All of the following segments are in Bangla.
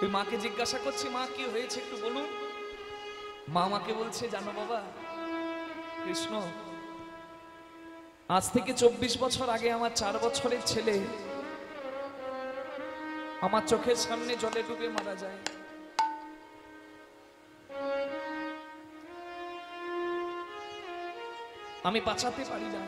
ওই মাকে জিজ্ঞাসা করছি, মা কি হয়েছে একটু বলুন। মা আমাকে বলছে, জানো বাবা কৃষ্ণ, আজ থেকে 24 বছর আগে আমার 4 বছরের ছেলে আমার চোখের সামনে জলে ডুবে মারা যায়। আমি বাঁচাতে পারি না।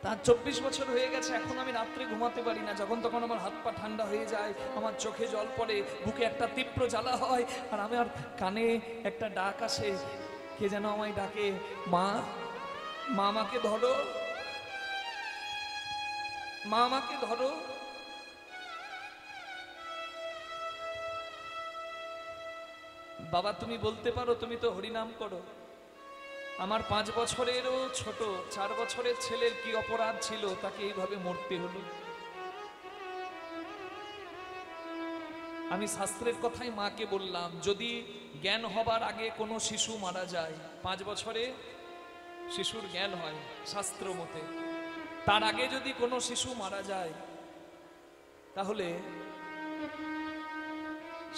তার 24 বছর হয়ে গেছে, এখন আমি রাত্রে ঘুমাতে পারি না। যখন তখন আমার হাত পা ঠান্ডা হয়ে যায়, আমার চোখে জল পড়ে, বুকে একটা তীব্র জ্বালা হয়, আর আমার কানে একটা ডাক আসে, কে যেন আমায় ডাকে, মা, মা আমাকে ধরো, মা আমাকে ধরো। বাবা তুমি বলতে পারো, তুমি তো হরিনাম করো। আমার 5 বছরেরও ছোট 4 বছরের ছেলের কি অপরাধ ছিল তাকে এইভাবে মরতে হলো? আমি শাস্ত্রের কথাই মাকে বললাম, যদি জ্ঞান হবার আগে কোনো শিশু মারা যায়, 5 বছরে শিশুর জ্ঞান হয় শাস্ত্র মতে, তার আগে যদি কোনো শিশু মারা যায় তাহলে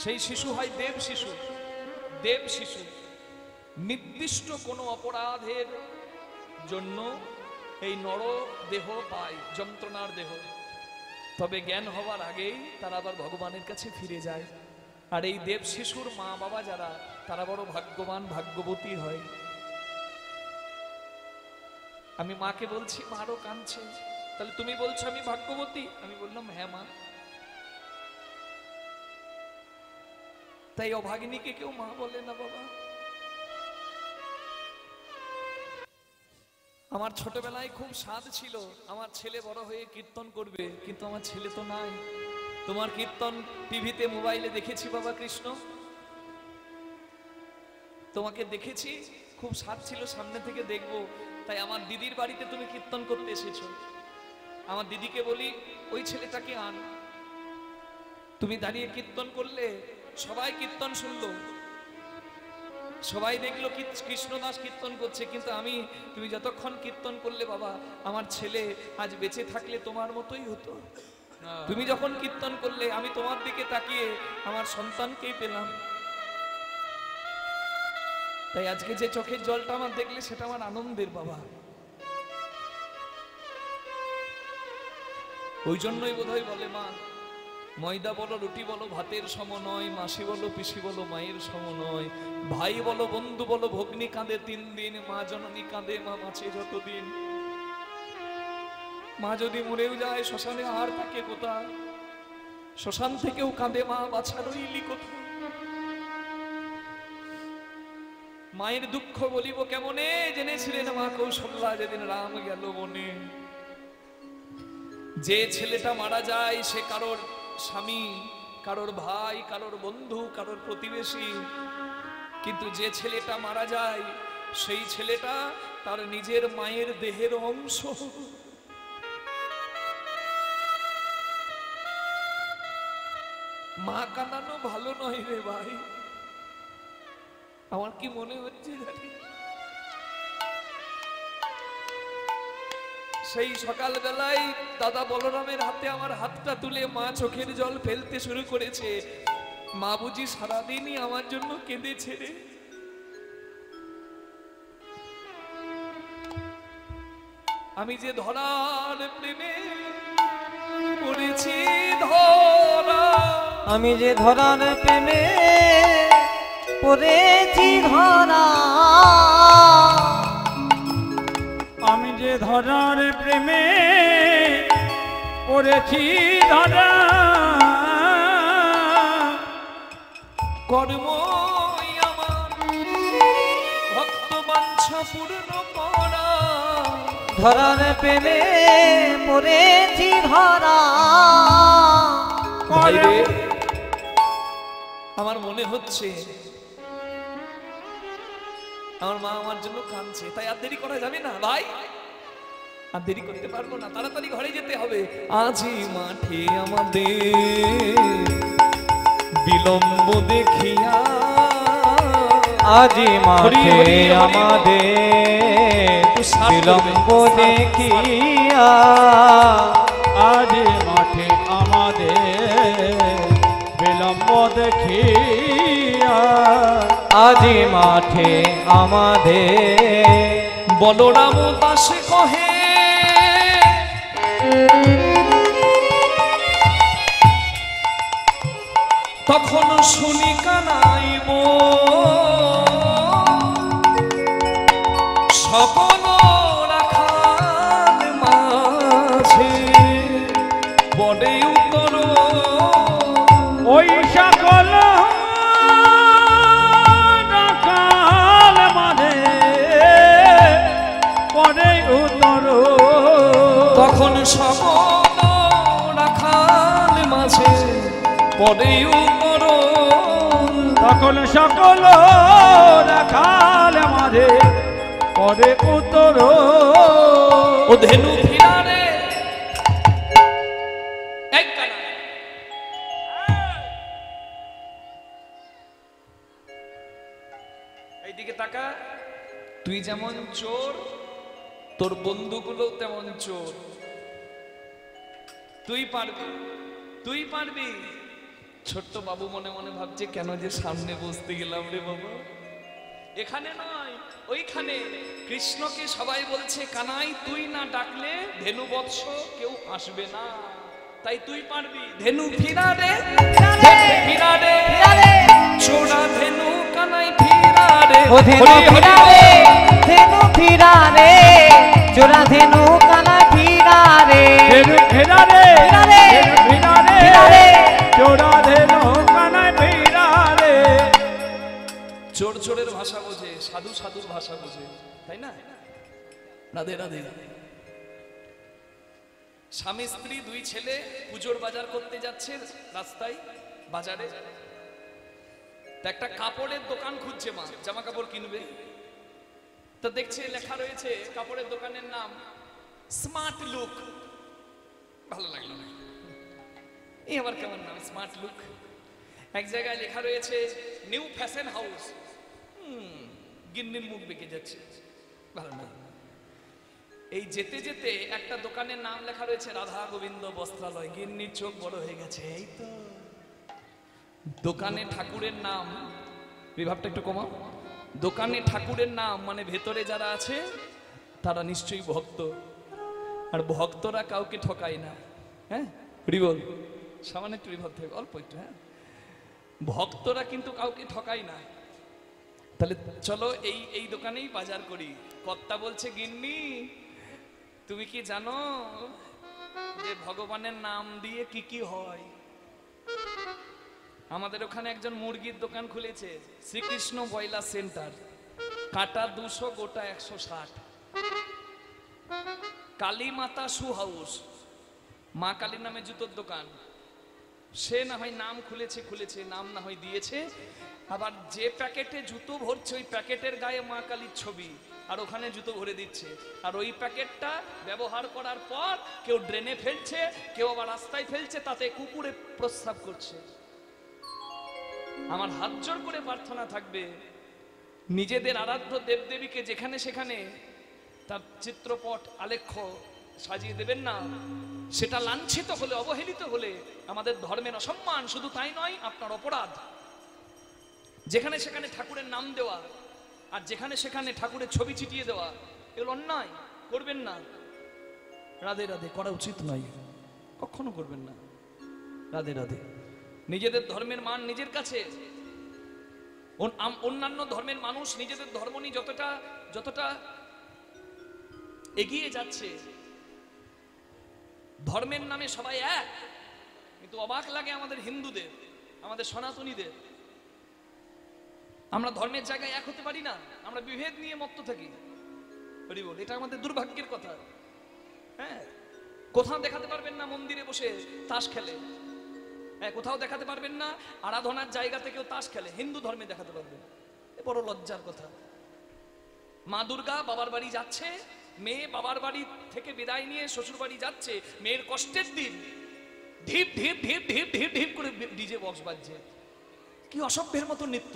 সেই শিশু হয় দেব শিশু। দেব শিশু নির্দিষ্ট কোনো অপরাধের জন্য এই নর দেহ পায়, যন্ত্রণার দেহ। তবে জ্ঞান হওয়ার আগেই তারা আবার ভগবানের কাছে ফিরে যায়। আর এই দেব শিশুর মা বাবা যারা, তারা বড় ভাগ্যবান, ভাগ্যবতী হয়। আমি মাকে বলছি, মারও কাঁদছে, তাহলে তুমি বলছো আমি ভাগ্যবতী? আমি বললাম হ্যাঁ মা। তাই অভাগিনীকে কেউ মা বলে না বাবা। আমার ছোটবেলায় খুব স্বাদ ছিল, আমার ছেলে বড় হয়ে কীর্তন করবে, কিন্তু আমার ছেলে তো নাই। তোমার কীর্তন টিভিতে মোবাইলে দেখেছি বাবা কৃষ্ণ, তোমাকে দেখেছি, খুব স্বাদ ছিল, সামনে থেকে দেখবো। তাই আমার দিদির বাড়িতে তুমি কীর্তন করতে এসেছো। আমার দিদিকে বলি ওই ছেলেটাকে আন। তুমি দাঁড়িয়ে কীর্তন করলে, সবাই কীর্তন শুনলো, সবাই দেখলো কৃষ্ণদাস কীর্তন করছে, কিন্তু তুমি যতক্ষণ কীর্তন করলে বাবা, আমার ছেলে আজ বেঁচে থাকলে তোমার মতোই হতো। তুমি যখন কীর্তন করলে আমি তোমার দিকে তাকিয়ে আমার সন্তানকেই পেলাম। তাই আজকে যে চোখের জলটা আমার দেখলে সেটা আমার আনন্দের বাবা। ওই জন্যই বোধহয় বলে মা, ময়দা বলো রুটি বলো ভাতের সম নয়, মাসি বলো পিসি বলো মায়ের সম নয়, ভাই বলো বন্ধু বলো ভগ্নি কাঁদে 3 দিন, মা জননী কাঁদে মা মাছে যতদিন। মা যদি মরেও যায় শ্মশানে আর থাকে কোথা, শ্মশান থেকেও কাঁদে মা, বাছা রইলি কোথা। মায়ের দুঃখ বলিব কেমনে, জেনেছিলেন মা কৌশল্যা যেদিন রাম গেল বনে। যে ছেলেটা মারা যায় সে কারোর স্বামী, কারোর ভাই, কারোর বন্ধু, কারোর প্রতিবেশী, কিন্তু যে ছেলেটা মারা যায় সেই ছেলেটা তার নিজের মায়ের দেহের অংশ। মা কাঁদানো ভালো নয় রে ভাই, আমার কি মনে হচ্ছে জানি। সেই সকাল বেলায় দাদা বলরামের হাতে আমার হাতটা তুলে মা চোখের জল ফেলতে শুরু করেছে। মা বুঝি সারাদিনই আমার জন্য কেঁদেছে রে। আমি যে ধরার প্রেমে পড়েছি ধরা, আমি যে ধরার প্রেমে পড়েছি ধরা, আমি যে ধরার প্রেমে পড়েছি ধরা, কর্ম আমার ভক্ত বাঞ্ছা পূর্ণ করা। ধরার প্রেমে পড়েছি ধরা। ভাইরে, আমার মনে হচ্ছে আমার মা আমার জন্য কাঁদছে, তাই আর দেরি করা যাবে না ভাই, আর দেরি করতে পারবো না, তাড়াতাড়ি ঘরে যেতে হবে। আজি মাঠে আমাদের বিলম্ব দেখিয়া, আজি মাঠে আমাদের বিলম্ব দেখিয়া, আজ মাঠে আমার মাঠে আমাদের বলরাম দাসে কহে তখন শুনি কানাইব সকল রাখাল মাঝে বড়ে উত্তর ওই সকল রাখাল মাঝে পরে উত্তর তখন সকল রাখাল মাঝে পড়ে উপর তখন সকল রাখাল মাঝে পরে উত্তর ও ধেনু ফিরারে এইদিকে তাকা, তুই যেমন চোর তোর বন্ধুগুলো তেমন চোর। তুই পারবি, তুই পারবি। ছোট্ট বাবু মনে মনে ভাবছে কেন যে সামনে বসতে গেলাম রে বাবা, এখানে নয় ওইখানে। কৃষ্ণকে সবাই বলছে কানাই তুই না ডাকলে ধেনু বৎস কেউ আসবে না, তাই তুই পারবি। ধেনু ফিরারে ফিরারে চোরা ধেনু কানাই ফিরারে ও ধেনু ফিরারে ধেনু ফিরারে চোরা ধেনু কানাই ফিরারে ধেনু ফিরারে ফিরারে চোরা ধেনু কানাই ফিরারে। চোর চোরের ভাষা বোঝে, সাধু সাধুর ভাষা বোঝে, তাই না? রাধে রাধে। স্বামী স্ত্রী দুই ছেলে পুজোর বাজার করতে যাচ্ছে রাস্তায় বাজারে। তা একটা কাপড়ের দোকান খুঁজছে মা, জামা কাপড় কিনবে। তো দেখছে লেখা রয়েছে কাপড়ের দোকানের নাম স্মার্ট লুক। ভালো লাগলো না, এই আবার কেমন নাম স্মার্ট লুক। এক জায়গায় লেখা রয়েছে নিউ ফ্যাশন হাউস। গিন্নির মুখ বেঁকে যাচ্ছে, ভালো না। এই যেতে যেতে একটা দোকানের নাম লেখা রয়েছে রাধা গোবিন্দ বস্ত্রালয়। গিন্নির চোখ বড় হয়ে গেছে, এই তো দোকানে ঠাকুরের নাম। বিভাবটা একটু কমাও। দোকানে ঠাকুরের নাম মানে ভেতরে যারা আছে তারা নিশ্চয়ই ভক্ত, আর ভক্তরা কাউকে ঠকায় না। হ্যাঁ হরিবল, সামান্য একটু বিভাব থেকে অল্প একটু। হ্যাঁ, ভক্তরা কিন্তু কাউকে ঠকায় না। তাহলে চলো এই দোকানেই বাজার করি। কর্তা বলছে গিন্নি তুমি কি জানো যে ভগবানের নাম দিয়ে কি কি হয়? আমাদের ওখানে একজন মুরগির দোকান খুলেছে, শ্রীকৃষ্ণ ব্রয়লার সেন্টার। কাটা 200, গোটা 160। কালী মাতা শু হাউস, মা কালীর নামে জুতোর দোকান। সে না হয় নাম খুলেছে, নাম না হয় দিয়েছে। আবার যে প্যাকেটে জুতো ভরছে ওই প্যাকেটের গায়ে মা কালীর ছবি, আর ওখানে জুতো ভরে দিচ্ছে। আর ওই প্যাকেটটা ব্যবহার করার পর কেউ ড্রেনে ফেলছে, কেউ আবার রাস্তায় ফেলছে, তাতে কুকুরে প্রস্রাব করছে। আমার হাত জোর করে প্রার্থনা থাকবে, নিজেদের আরাধ্য দেবদেবীকে যেখানে সেখানে তার চিত্রপট আলেখ্য সাজিয়ে দেবেন না। সেটা লাঞ্ছিত হলে, অবহেলিত হলে আমাদের ধর্মের অসম্মান। শুধু তাই নয়, আপনার অপরাধ। যেখানে সেখানে ঠাকুরের নাম দেওয়া আর যেখানে সেখানে ঠাকুরের ছবি ছিটিয়ে দেওয়া, এগুলো অন্যায়, করবেন না। রাধে রাধে, করা উচিত নয়, কখনো করবেন না। রাধে রাধে। নিজেদের ধর্মের মান নিজের কাছে। অন্যান্য ধর্মের মানুষ নিজেদের ধর্ম নিয়ে যতটা এগিয়ে যাচ্ছে, ধর্মের নামে সবাই এক। কিন্তু অবাক লাগে আমাদের হিন্দুদের, আমাদের সনাতনীদের। আমরা ধর্মের জায়গায় এক হতে পারি না, আমরা বিভেদ নিয়ে মত্ত থাকি। এটা আমাদের দুর্ভাগ্যের কথা। হ্যাঁ, কোথাও দেখাতে পারবেন না মন্দিরে বসে তাস খেলে। হ্যাঁ, কোথাও দেখাতে পারবেন না আরাধনার জায়গা থেকেও তাস খেলে। হিন্দু ধর্মে দেখাতে পারবেন, এ বড় লজ্জার কথা। মা দুর্গা বাবার বাড়ি যাচ্ছে, মেয়ে বাবার বাড়ি থেকে বিদায় নিয়ে শ্বশুর বাড়ি যাচ্ছে। মেয়ের কষ্টের দিন, ঢিপ ঢিপ ঢিপ ঢিপ ঢিপ ঢিপ করে ডিজে বক্স বাজছে। কি অসভ্যের মতো নৃত্য।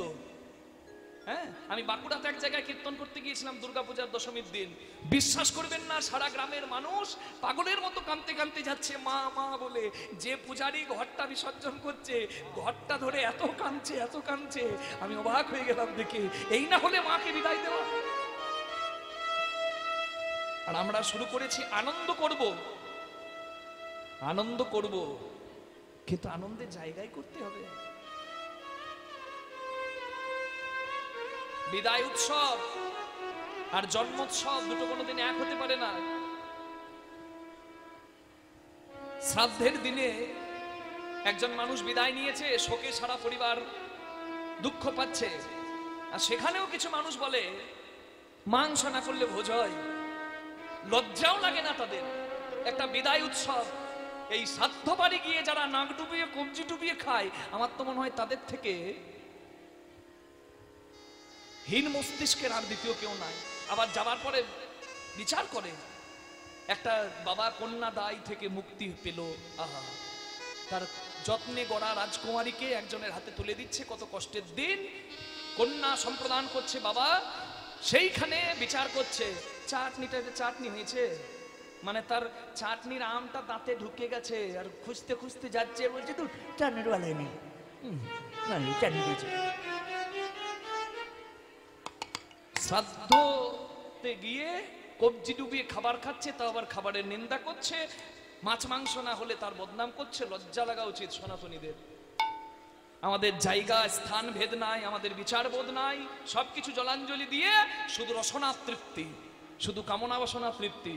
হ্যাঁ, আমি বাঁকুড়াতে এক জায়গায় কীর্তন করতে গিয়েছিলাম দুর্গাপূজার দশমীর দিন। বিশ্বাস করবেন না, সারা গ্রামের মানুষ পাগলের মতো কাঁদতে কাঁদতে যাচ্ছে মা মা বলে। যে পূজারি ঘরটা বিসর্জন করছে, ঘরটা ধরে এত কাঁদছে এত কাঁদছে, আমি অবাক হয়ে গেলাম দেখে। এই না হলে মাকে বিদায় দেওয়া। আর আমরা শুরু করেছি আনন্দ করব, আনন্দ করব, কিন্তু আনন্দের জায়গায় করতে হবে। বিদায় উৎসব আর জন্মোৎসব দুটো কোনোদিন এক হতে পারে না। শ্রাদ্ধের দিনে একজন মানুষ বিদায় নিয়েছে, শোকে সারা পরিবার দুঃখ পাচ্ছে, আর সেখানেও কিছু মানুষ বলে মাংস না করলে ভোজ হয়। লজ্জাও লাগে না তাদের। একটা বিদায় উৎসব, এই শ্রাদ্ধ বাড়ি গিয়ে যারা নাক ডুবিয়ে কবজি ডুবিয়ে খায়, আমার তো মনে হয় তাদের থেকে হীন মস্তিষ্কের আর দ্বিতীয় কেউ নাই। আবার যাবার পরে বিচার করে একটা বাবা কন্যা দায় থেকে মুক্তি পেল, আহা, তার যত্নে গড়া রাজকুমারীকে একজনের হাতে তুলে দিচ্ছে, কত কষ্টের দিন। কন্যা সম্প্রদান করছে বাবা, সেইখানে বিচার করছে চাটনিটা চাটনি হয়েছে, মানে তার চাটনির আমটা দাঁতে ঢুকে গেছে, আর খুঁজতে খুঁজতে যাচ্ছে, বলছে তো চাটনির বেলায় নেই, চাটনি দিয়েছে। শ্রাদ্ধতে গিয়ে কবজি ডুবিয়ে খাবার খাচ্ছে, তাও আবার খাবারের নিন্দা করছে, মাছ মাংস না হলে তার বদনাম করছে। লজ্জা লাগা উচিত সনাতনীদের। আমাদের জায়গা স্থান ভেদ নাই, আমাদের বিচার বোধ নাই, সবকিছু জলাঞ্জলি দিয়ে শুধু রসনা তৃপ্তি, শুধু কামনা বাসনা তৃপ্তি।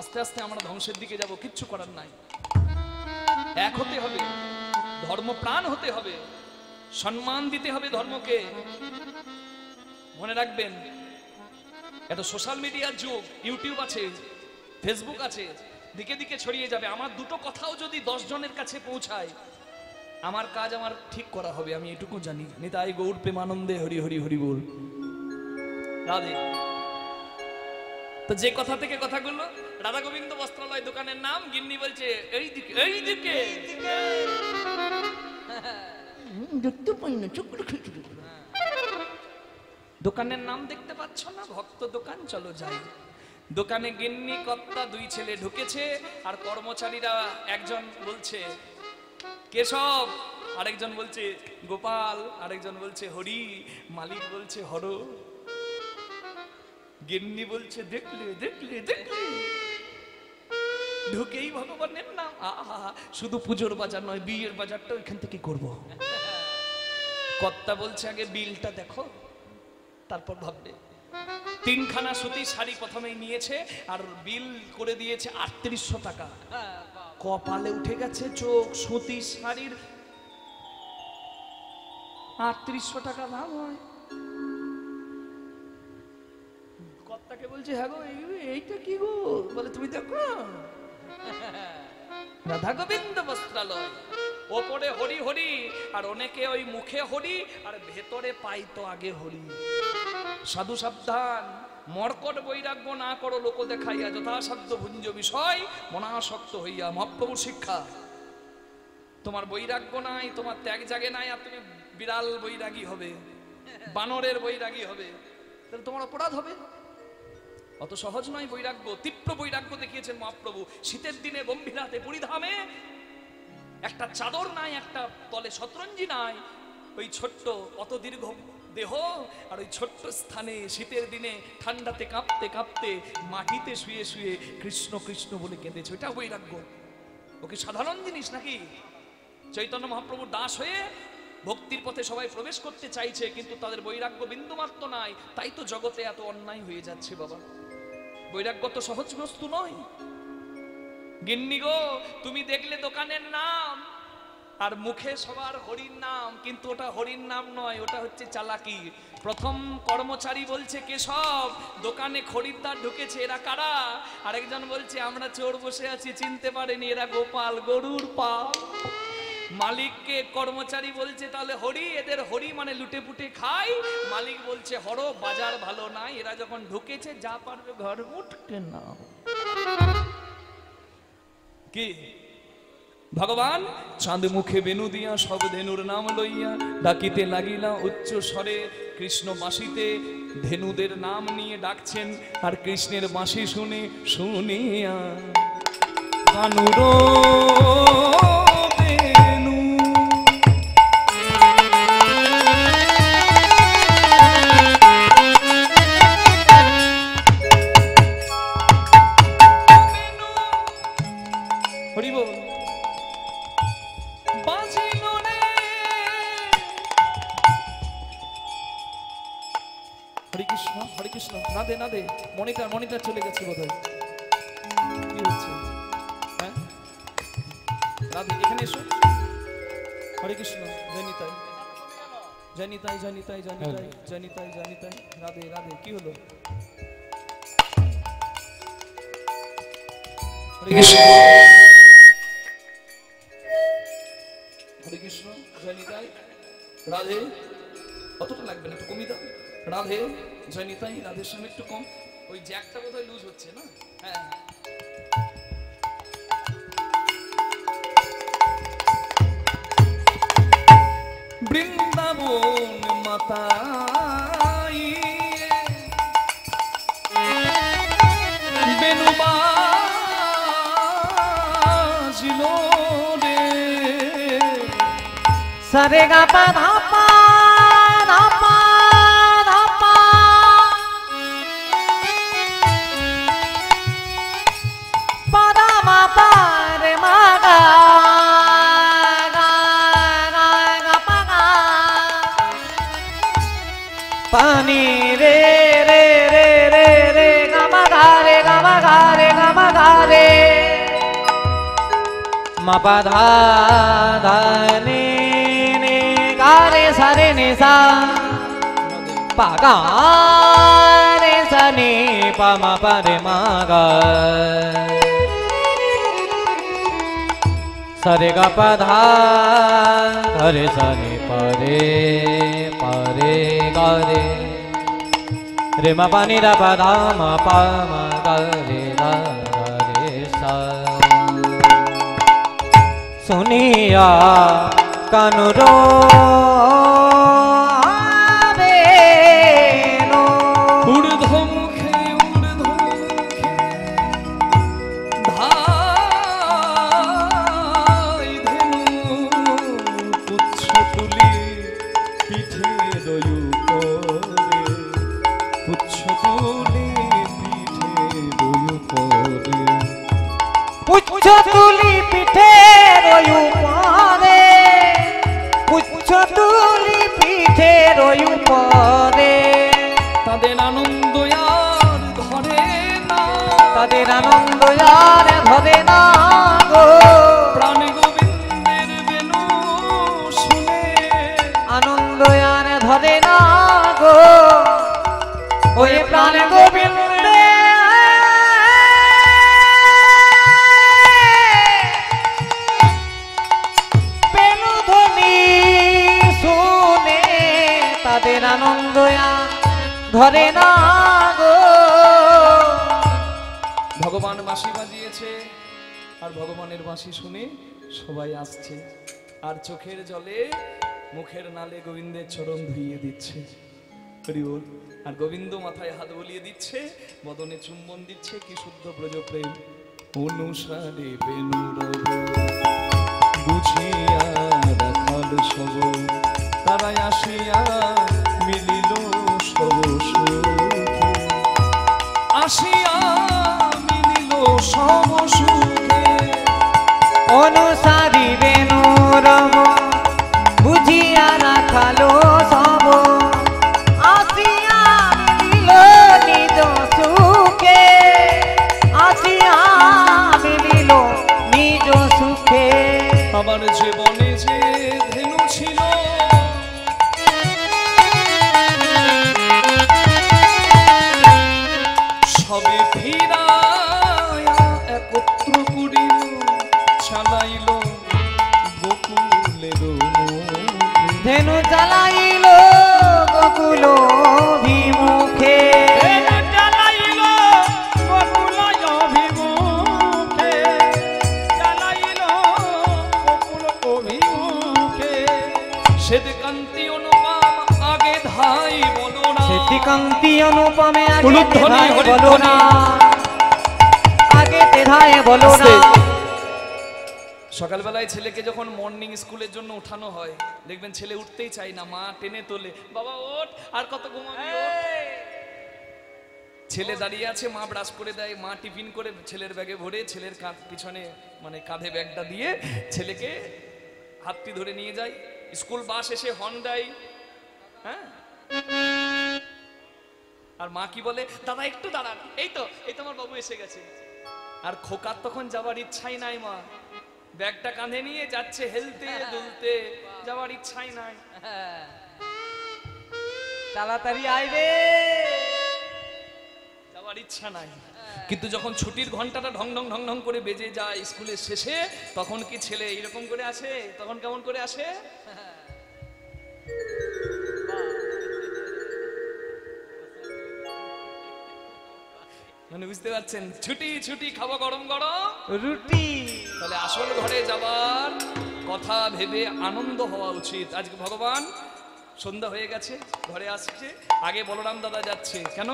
আস্তে আস্তে আমরা ধ্বংসের দিকে যাব, কিচ্ছু করার নাই। এক হতে হবে, ধর্মপ্রাণ হতে হবে, সম্মান দিতে হবে ধর্মকে। মনে রাখবেন, এত সোশ্যাল মিডিয়ার যুগ, ইউটিউব আছে, ফেসবুক আছে, দিকে দিকে ছড়িয়ে যাবে। আমার দুটো কথাও যদি 10 জনের কাছে পৌঁছায়, আমার কাজ আমার ঠিক করা হবে, আমি এটুকু জানি। নিতাই গৌর প্রেমানন্দে হরি হরি হরি বল। রাধে। তো যে কথা থেকে কথাগুলো, রাধা গোবিন্দ বস্ত্রালয় দোকানের নাম, গিন্নি বলছে এই দিকে এই দিকে, দেখতে পাই না, দোকানের নাম দেখতে পাচ্ছ না? ভক্ত দোকান, চলো যাই। দোকানে গিন্নি কর্তা দুই ছেলে ঢুকেছে, আর কর্মচারীরা একজন বলছে কেশব, আরেকজন বলছে গোপাল, আরেকজন বলছে হরি, মালিক বলছে হর। গিন্নি বলছে দেখলে দেখলে দেখলে, ঢুকেই ভগবানের নাম, আহা, শুধু পুজোর বাজার নয়, বিয়ের বাজারটা ওইখান থেকে করব। কর্তা বলছে আগে বিলটা দেখো, তারপর ভাববে। 3খানা সুতি শাড়ি প্রথমেই নিয়েছে, আর বিল করে দিয়েছে 3800 টাকা। কপালে উঠে গেছে চোখ, সুতি শাড়ির 3800 টাকা দাম হয়। কর্তাকে বলছে হ্যাঁ গো, এইটা কি গো? বলে তুমি দেখো, রাধা গোবিন্দ বস্ত্রালয়, ওপরে হরি হরি, আর অনেকে ওই মুখে হরি আর ভেতরে পাই তো আগে হরি। সাধু সাবধান, মর্কট বৈরাগ্য না করো লোক দেখাইয়া, যথাসাধ্য ভুঞ্জ বিষয় মনাসক্ত হইয়া। মহাপ্রভুর শিক্ষা, তোমার বৈরাগ্য নাই, তোমার ত্যাগ জাগে নাই, আর তুমি বিড়াল বৈরাগী হবে, বানরের বৈরাগী হবে, তাহলে তোমার অপরাধ হবে। অত সহজ নয় বৈরাগ্য। তীব্র বৈরাগ্য দেখিয়েছেন মহাপ্রভু। শীতের দিনে গম্ভীরাতে পুরীধামে একটা চাদর নাই, একটা তলে শতরঞ্জি নাই, ওই ছোট্ট অত দীর্ঘ দেহ, আর ওই ছোট্ট স্থানে শীতের দিনে ঠান্ডাতে কাঁপতে কাঁপতে মাটিতে শুয়ে শুয়ে কৃষ্ণ কৃষ্ণ বলে কেঁদেছে। ওইটা বৈরাগ্য। ওকে সাধারণ জিনিস নাকি? চৈতন্য মহাপ্রভুর দাস হয়ে ভক্তির পথে সবাই প্রবেশ করতে চাইছে, কিন্তু তাদের বৈরাগ্য বিন্দুমাত্র নাই, তাই তো জগতে এত অন্যায় হয়ে যাচ্ছে বাবা। বৈরাগ্য তো সহজ বস্তু নয়। গিন্নি গো, তুমি দেখলে দোকানের নাম, আর মুখে সবার হরির নাম, কিন্তু ওটা হরির নাম নয়, ওটা হচ্ছে চালাকি। প্রথম কর্মচারী বলছে কেশব, দোকানে খরিদ্দার ঢুকেছে, এরা কারা? আরেকজন বলছে আমরা চোর বসে আছি, চিনতে পারেনি, এরা গোপাল, গরুর পাল। মালিককে কর্মচারী বলছে তাহলে হরি, এদের হরি মানে লুটে পুটে খাই। মালিক বলছে হর, বাজার ভালো নাই, এরা যখন ঢুকেছে যা পারবে ঘর উঠকে নাও। কি ভগবান চাঁদ মুখে বেনু দিয়া সব ধেনুর নাম লইয়া ডাকিতে লাগিলা উচ্চ স্বরে। কৃষ্ণ বাঁশিতে ধেনুদের নাম নিয়ে ডাকছেন, আর কৃষ্ণের বাঁশি শুনে শুনিয়া কানুর বেনু। হরি বল। হরে কৃষ্ণ হরে কৃষ্ণ। না দে না দে, মনিটার চলে গেছে বোধহয়। কি হচ্ছে? হ্যাঁ রাধে এখানে এসো। হরে কৃষ্ণ। জয়নিতাই জয়নিতাই জয়নিতাই জয়নিতাই জয়নিতাই জয়নিতাই। রাধে রাধে। কি হলো? হরে কৃষ্ণ হরে কৃষ্ণ। জয়নিতাই রাধে। অতটা লাগবে না, একটু কমিয়ে দাও। রাধে জয়নিতাই। রাধের সঙ্গে একটু কম, ওই জ্যাকটা বোধহয় লুজ হচ্ছে না। হ্যাঁ বৃন্দাবন মাতাই বেনু বাজিল রে। সারে গা পা ধা পা ধা পা ধা পা, পা ধা মা পা রে মা গা গা গা গা পা গা, পানি রে রে রে রে রে গা মা গা রে গা মা গা রে গা মা গা রে, মা পা ধা ধা নি নি গা রে সা রে নি সা, পা গা রে সা নি পা মা পা রে মা গা, सा रे गा पा धा धा रे सा नि पा रे गा रे, रे मा पा नि दा पा धा मा पा मा गा रे गा रे सा। सुनिया कानुरो बेनो, ঊর্ধ্বমুখে ঊর্ধ্বমুখে ধাই ধেনু পুচ্ছ তুলি পিঠে দয়ু করে, পুচ্ছ তুলি পিঠে দয়ু করে। পুচ্ছ তুলি পিঠে রয়ু পরে, পুচ্ছ তুলি পিঠে রয়ু পরে, তাদের আনন্দ আর ধরে না, তাদের আনন্দ আর ধরে না গো, প্রাণ গোবিন্দের বেনু শুনে আনন্দ আর ধরে না গো, ওই প্রাণ গোবিন্দে বেনু ধ্বনি শুনে, তাদের আনন্দ আর ধরে না গো। ভগবান বাঁশি বাজিয়েছে, আর ভগবানের বাঁশি শুনে সবাই আসছে, আর চোখের জলে মুখের নালে গোবিন্দের চরণ ধুইয়ে দিচ্ছে। হরি বল। আর গোবিন্দ মাথায় হাত বলিয়ে দিচ্ছে, বদনে চুম্বন দিচ্ছে। কি শুদ্ধ ব্রজ প্রেম। অনুসারে বেনু রব বুঝিয়া রাখাল সব, তারাই আসিয়া মিলিল সব সুখে, আসিয়া মিলিল সব সুখে। অনুসারী বেনু রব বুঝিয়া রাখালো সব, আসিয়া মিলিল নিজ সুখে, আসিয়া মিলিল নিজ সুখে। আমার জীবনে যে ধেনু ছিল, সবে ফিরায়া একত্র করিল, চালাইল গোকুলের মুখে। ধেনু চালাইল গোকুল অভিমুখে, চালাইল গোকুল অভিমুখে, চালাইল শ্বেতকান্তি অনুপম আগে ধাই বলো না, শ্বেতকান্তি অনুপমে আগে উলুধ্বনি ধাই বলো হরিধ্বনি। না, আগে ধাই বলো না। আস্তে। সকালবেলায় ছেলেকে যখন মর্নিং স্কুলের জন্য উঠানো হয়, দেখবেন ছেলে উঠতেই চায় না, মা টেনে তোলে, বাবা ওঠ, আর কত ঘুমাবি, ওঠ। ছেলে দাঁড়িয়ে আছে, মা ব্রাশ করে দেয়, মা টিফিন করে ছেলের ব্যাগে ভরে ছেলের পিছনে মানে কাঁধে ব্যাগটা দিয়ে ছেলেকে হাতটি ধরে নিয়ে যায়। স্কুল বাস এসে হর্ন দেয়, হ্যাঁ, আর মা কি বলে, দাদা একটু দাঁড়ান, এই তো আমার বাবু এসে গেছে। আর খোকার তখন যাওয়ার ইচ্ছাই নাই, মা ব্যাগটা কাঁধে নিয়ে যাচ্ছে, হেলতে দুলতে, যাওয়ার ইচ্ছাই নাই। তাড়াতাড়ি আইবে, যাওয়ার ইচ্ছা নাই। কিন্তু যখন ছুটির ঘন্টাটা ঢং ঢং ঢং ঢং করে বেজে যায় স্কুলের শেষে, তখন কি ছেলে এরকম করে আসে? তখন কেমন করে আসে? মানে বুঝতে পারছেন, ছুটি ছুটি খাবো গরম গরম রুটি। তাহলে আসল ঘরে যাবার কথা ভেবে আনন্দ হওয়া উচিত। আজকে ভগবান সন্ধ্যা হয়ে গেছে, ঘরে আসছে, আগে বলরাম দাদা যাচ্ছে। কেন?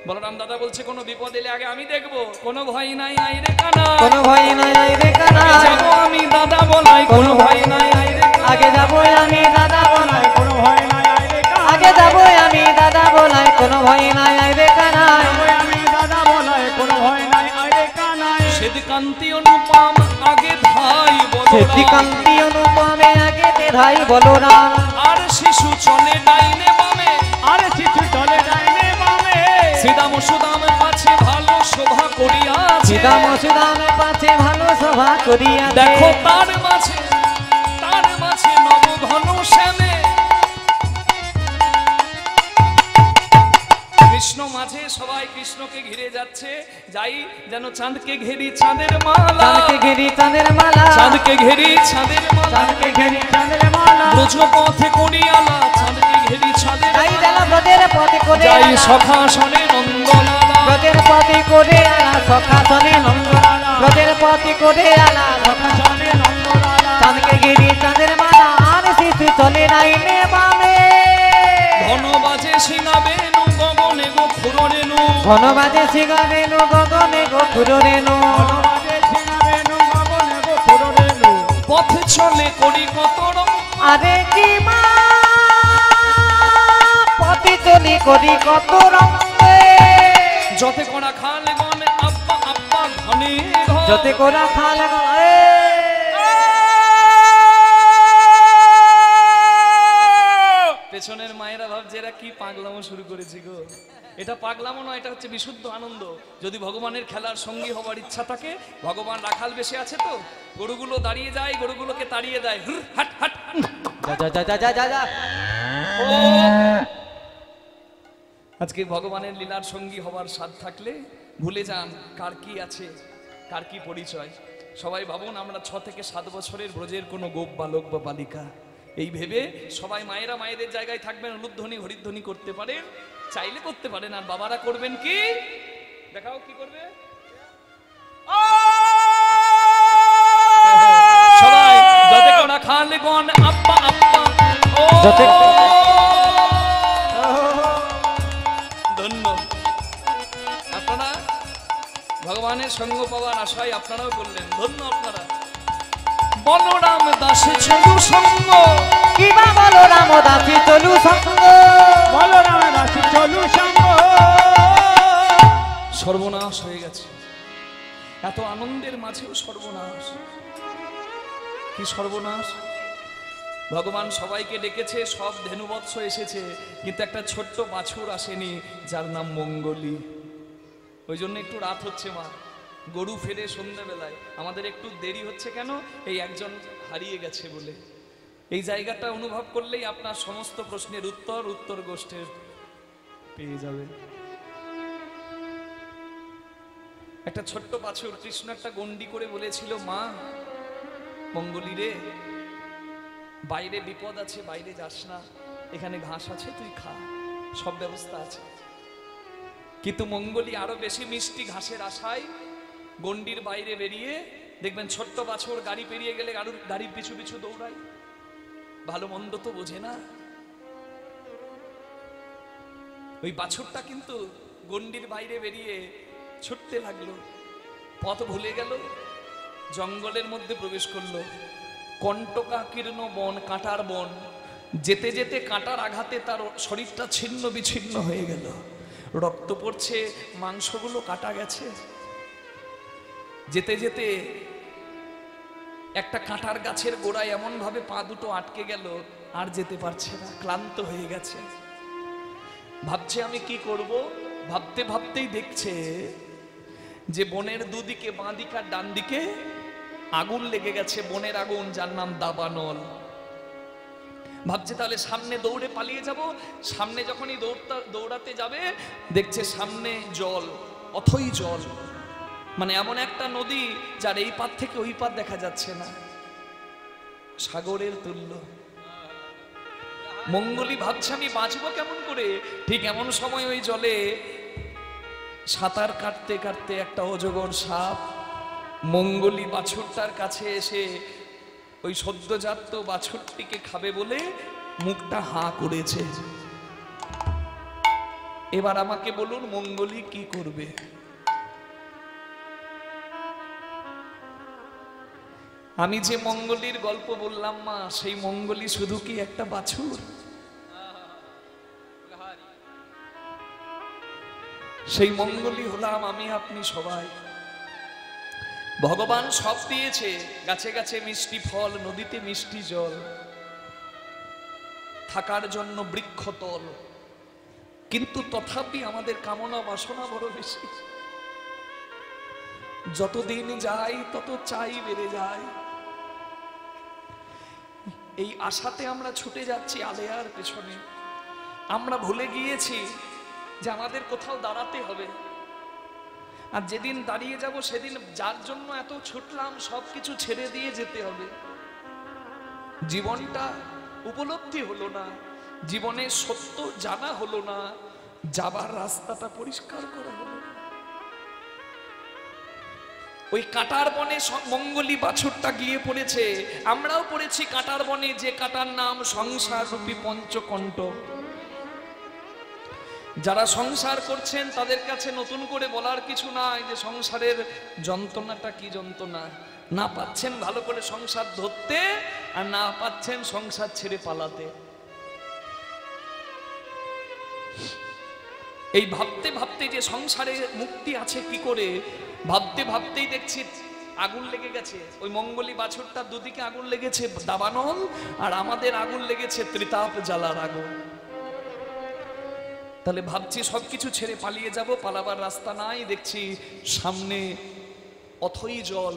বলরাম দাদা বলছে কোনো বিপদ এলে আগে আমি দেখবো, কোনো ভয় নাই আইরে কানা, কোনো ভয় নাই আইরে কানা, যাবো আমি দাদা বলাই, কোনো ভয় নাই আইরে কানা, আগে যাবো আমি দাদা বলাই, কোনো ভয় নাই আইরে কানা, আগে যাবো আমি দাদা বলাই, কোনো ভয় নাই আইরে কানা, আমি দাদা বলাই, কোনো ভয় নাই আইরে কানা। শ্বেতকান্তি অনুপম আগে ধাই বলো না, শ্বেতকান্তি অনুপমে আগে ধাই বলো না, আর শিশু চলে ডাইনে বামে, আর শিশু চলে ডাইনে বামে, শ্রীদাম সুদাম পাছে ভালো শোভা করিয়াছে, সীতাম সুদাম পাছে ভালো সভা করিয়া দেখো তার মাঝে নব ঘন শ্যামে, কৃষ্ণ মাঝে, সবাই কৃষ্ণকে ঘিরে যাচ্ছে, যাই যেন চাঁদকে ঘেরি চাঁদের মালা, চাঁদকে ঘেরি চাঁদের মালা, চাঁদকে ঘেরি চাঁদের মালা, চাঁদকে ঘেরি চাঁদের মালা, ব্রজ পথে করিয়ালা, চাঁদকে ঘেরি চাঁদের যাই মালা, যেন ব্রজের পথে করে যাই আলা, সখাসনে নন্দলালা, ব্রজের পথে করে আলা, সখাসনে নন্দলালা, ব্রজের পথে করে আলা, সখাসনে নন্দলালা, চাঁদকে ঘেরি চাঁদের মালা, আর শিশু চলে ডাইনে বামে, ঘন বাজে সিঙাবেনু গগনে গো খুররেনু, ঘন বাজে সিগা রেণু গগনে গো খুর রেণু, বনবাজে ছিনাবেনু গগনে গো খুররেনু, পথ চলে করি কত রং, আরে কি মা পথে চলি করি কত রঙে, যতে করা খাল গনে আব্বা আব্বা ঘনে ঘন, যতে কোরা খাল পেছনের মায়েরা ভাবছে এরা কি পাগলামো শুরু করেছে গো। এটা পাগলামো নয়, এটা হচ্ছে বিশুদ্ধ আনন্দ। যদি ভগবানের খেলার সঙ্গী হবার ইচ্ছা থাকে, ভগবান রাখাল বেশে আছে তো, গরুগুলো দাঁড়িয়ে যায়, গরুগুলোকে তাড়িয়ে দেয়, হুর, হাট হাট। যা যা যা যা যা যা। ও! আজকে ভগবানের লীলার সঙ্গী হবার স্বাদ থাকলে ভুলে যান কার কি আছে, কার কি পরিচয়। সবাই ভাবুন আমরা 6 থেকে 7 বছরের ব্রজের কোনো গোপ বালক বা বালিকা, এই ভেবে সবাই মায়েরা মায়েদের জায়গায় থাকবেন, উলুধ্বনি হরিধ্বনি করতে পারেন, চাইলে করতে পারেন। আর বাবারা করবেন কি? দেখাও কি করবে সবাই। যতে কোনা খালে গন আব্বা আব্বা, ও ধন্য। আপনারা ভগবানের সঙ্গ পাওয়ার আশায় আপনারাও করলেন, ধন্য আপনারা। বলরাম দাসে চলু সঙ্গ, কিবা বলো রাম দাসী চলু সঙ্গ, বলরাম দাসী চলু সঙ্গ। সর্বনাশ হয়ে গেছে, এত আনন্দের মাঝেও সর্বনাশ। কি সর্বনাশ! ভগবান সবাইকে ডেকেছে, সব ধেনুবৎস এসেছে, কিন্তু একটা ছোট্ট বাছুর আসেনি যার নাম মঙ্গলী। ওই জন্য একটু রাত হচ্ছে মা, গরু ফেরে সন্ধ্যাবেলায়, আমাদের একটু দেরি হচ্ছে কেন? এই একজন হারিয়ে গেছে বলে। এই জায়গাটা অনুভব করলেই আপনার সমস্ত প্রশ্নের উত্তর গোষ্ঠীর পেয়ে যাবে। একটা ছোট্ট বাছুর, কৃষ্ণ একটা গন্ডি করে বলেছিল, মা মঙ্গলী রে, বাইরে বিপদ আছে, বাইরে যাস না, এখানে ঘাস আছে, তুই খা, সব ব্যবস্থা আছে। কিন্তু মঙ্গলী আরো বেশি মিষ্টি ঘাসের আশায় গন্ডির বাইরে বেরিয়ে, দেখবেন ছোট্ট বাছুর গাড়ি পেরিয়ে গেলে গাড়ির পিছু পিছু দৌড়ায়। ভালো মন্দ তো বোঝে না। ওই বাছুরটা কিন্তু গন্ডির বাইরে বেরিয়ে ছুটতে লাগলো, পথ ভুলে গেল, জঙ্গলের মধ্যে প্রবেশ করলো। কণ্টকাকীর্ণ বন, কাঁটার বন। যেতে যেতে কাঁটার আঘাতে তার শরীরটা ছিন্ন বিচ্ছিন্ন হয়ে গেল, রক্ত পড়ছে, মাংসগুলো কাটা গেছে। যেতে যেতে একটা কাঁটার গাছের গোড়ায় এমন ভাবে পা দুটো আটকে গেল, আর যেতে পারছে না, ক্লান্ত হয়ে গেছে। ভাবছে আমি কি করব, ভাবতে ভাবতেই দেখছে যে বনের দুদিকে, বাঁ দিক আর ডান দিকে আগুন লেগে গেছে, বনের আগুন, যার নাম দাবানল। ভাবছে তাহলে সামনে দৌড়ে পালিয়ে যাব। সামনে যখনই দৌড়াতে যাবে দেখছে সামনে জল, অথই জল, মানে এমন একটা নদী যার এই পার থেকে ওই পার দেখা যাচ্ছে না, সাগরের তুল্য। মঙ্গলি ভাবছে আমি বাঁচবো কেমন করে। ঠিক এমন সময় ওই জলে সাঁতার কাটতে কাটতে একটা অজগর সাপ মঙ্গলি বাছুরটার কাছে এসে ওই সদ্যজাত বাছুরটিকে খাবে বলে মুখটা হাঁ করেছে। এবার আমাকে বলুন মঙ্গলি কি করবে? আমি যে মঙ্গলির গল্প বললাম মা, সেই মঙ্গলি শুধু কি একটা বাছুর? সেই মঙ্গলি হলাম আমি, আপনি সবাই। ভগবান সব দিয়েছে, গাছে গাছে মিষ্টি ফল, নদীতে মিষ্টি জল, থাকার জন্য বৃক্ষতল, কিন্তু তথাপি আমাদের কামনা বাসনা বড় বেশি। যতদিন যায় তত চাই বেড়ে যায়। এই আশাতে আমরা ছুটে যাচ্ছি আলেয়ার পেছনে। আমরা ভুলে গিয়েছি যে আমাদের কোথাও দাঁড়াতে হবে, আর যেদিন দাঁড়িয়ে যাব সেদিন যার জন্য এত ছুটলাম সবকিছু ছেড়ে দিয়ে যেতে হবে। জীবনটা উপলব্ধি হলো না, জীবনের সত্য জানা হলো না, যাবার রাস্তাটা পরিষ্কার করা হলো না। ওই কাঁটার বনে মঙ্গলি বাছুরটা গিয়ে পড়েছে, আমরাও পড়েছি কাঁটার বনে, যে কাঁটার নাম সংসার রূপী পঞ্চকণ্ঠ। যারা সংসার করছেন তাদের কাছে নতুন করে বলার কিছু নাই যে সংসারের যন্ত্রণাটা কি যন্ত্রণা। না পাচ্ছেন ভালো করে সংসার ধরতে, আর না পাচ্ছেন সংসার ছেড়ে পালাতে। এই ভাবতে ভাবতে যে সংসারে মুক্তি আছে কি করে, ভাবতে ভাবতেই দেখছি আগুন লেগে গেছে। ওই মঙ্গলি বাছুরটার দুদিকে আগুন লেগেছে দাবানল, আর আমাদের আগুন লেগেছে ত্রিতাপ জ্বালার আগুন। তাহলে ভাবছি সবকিছু ছেড়ে পালিয়ে যাব, পালাবার রাস্তা নাই। দেখছি সামনে অথই জল,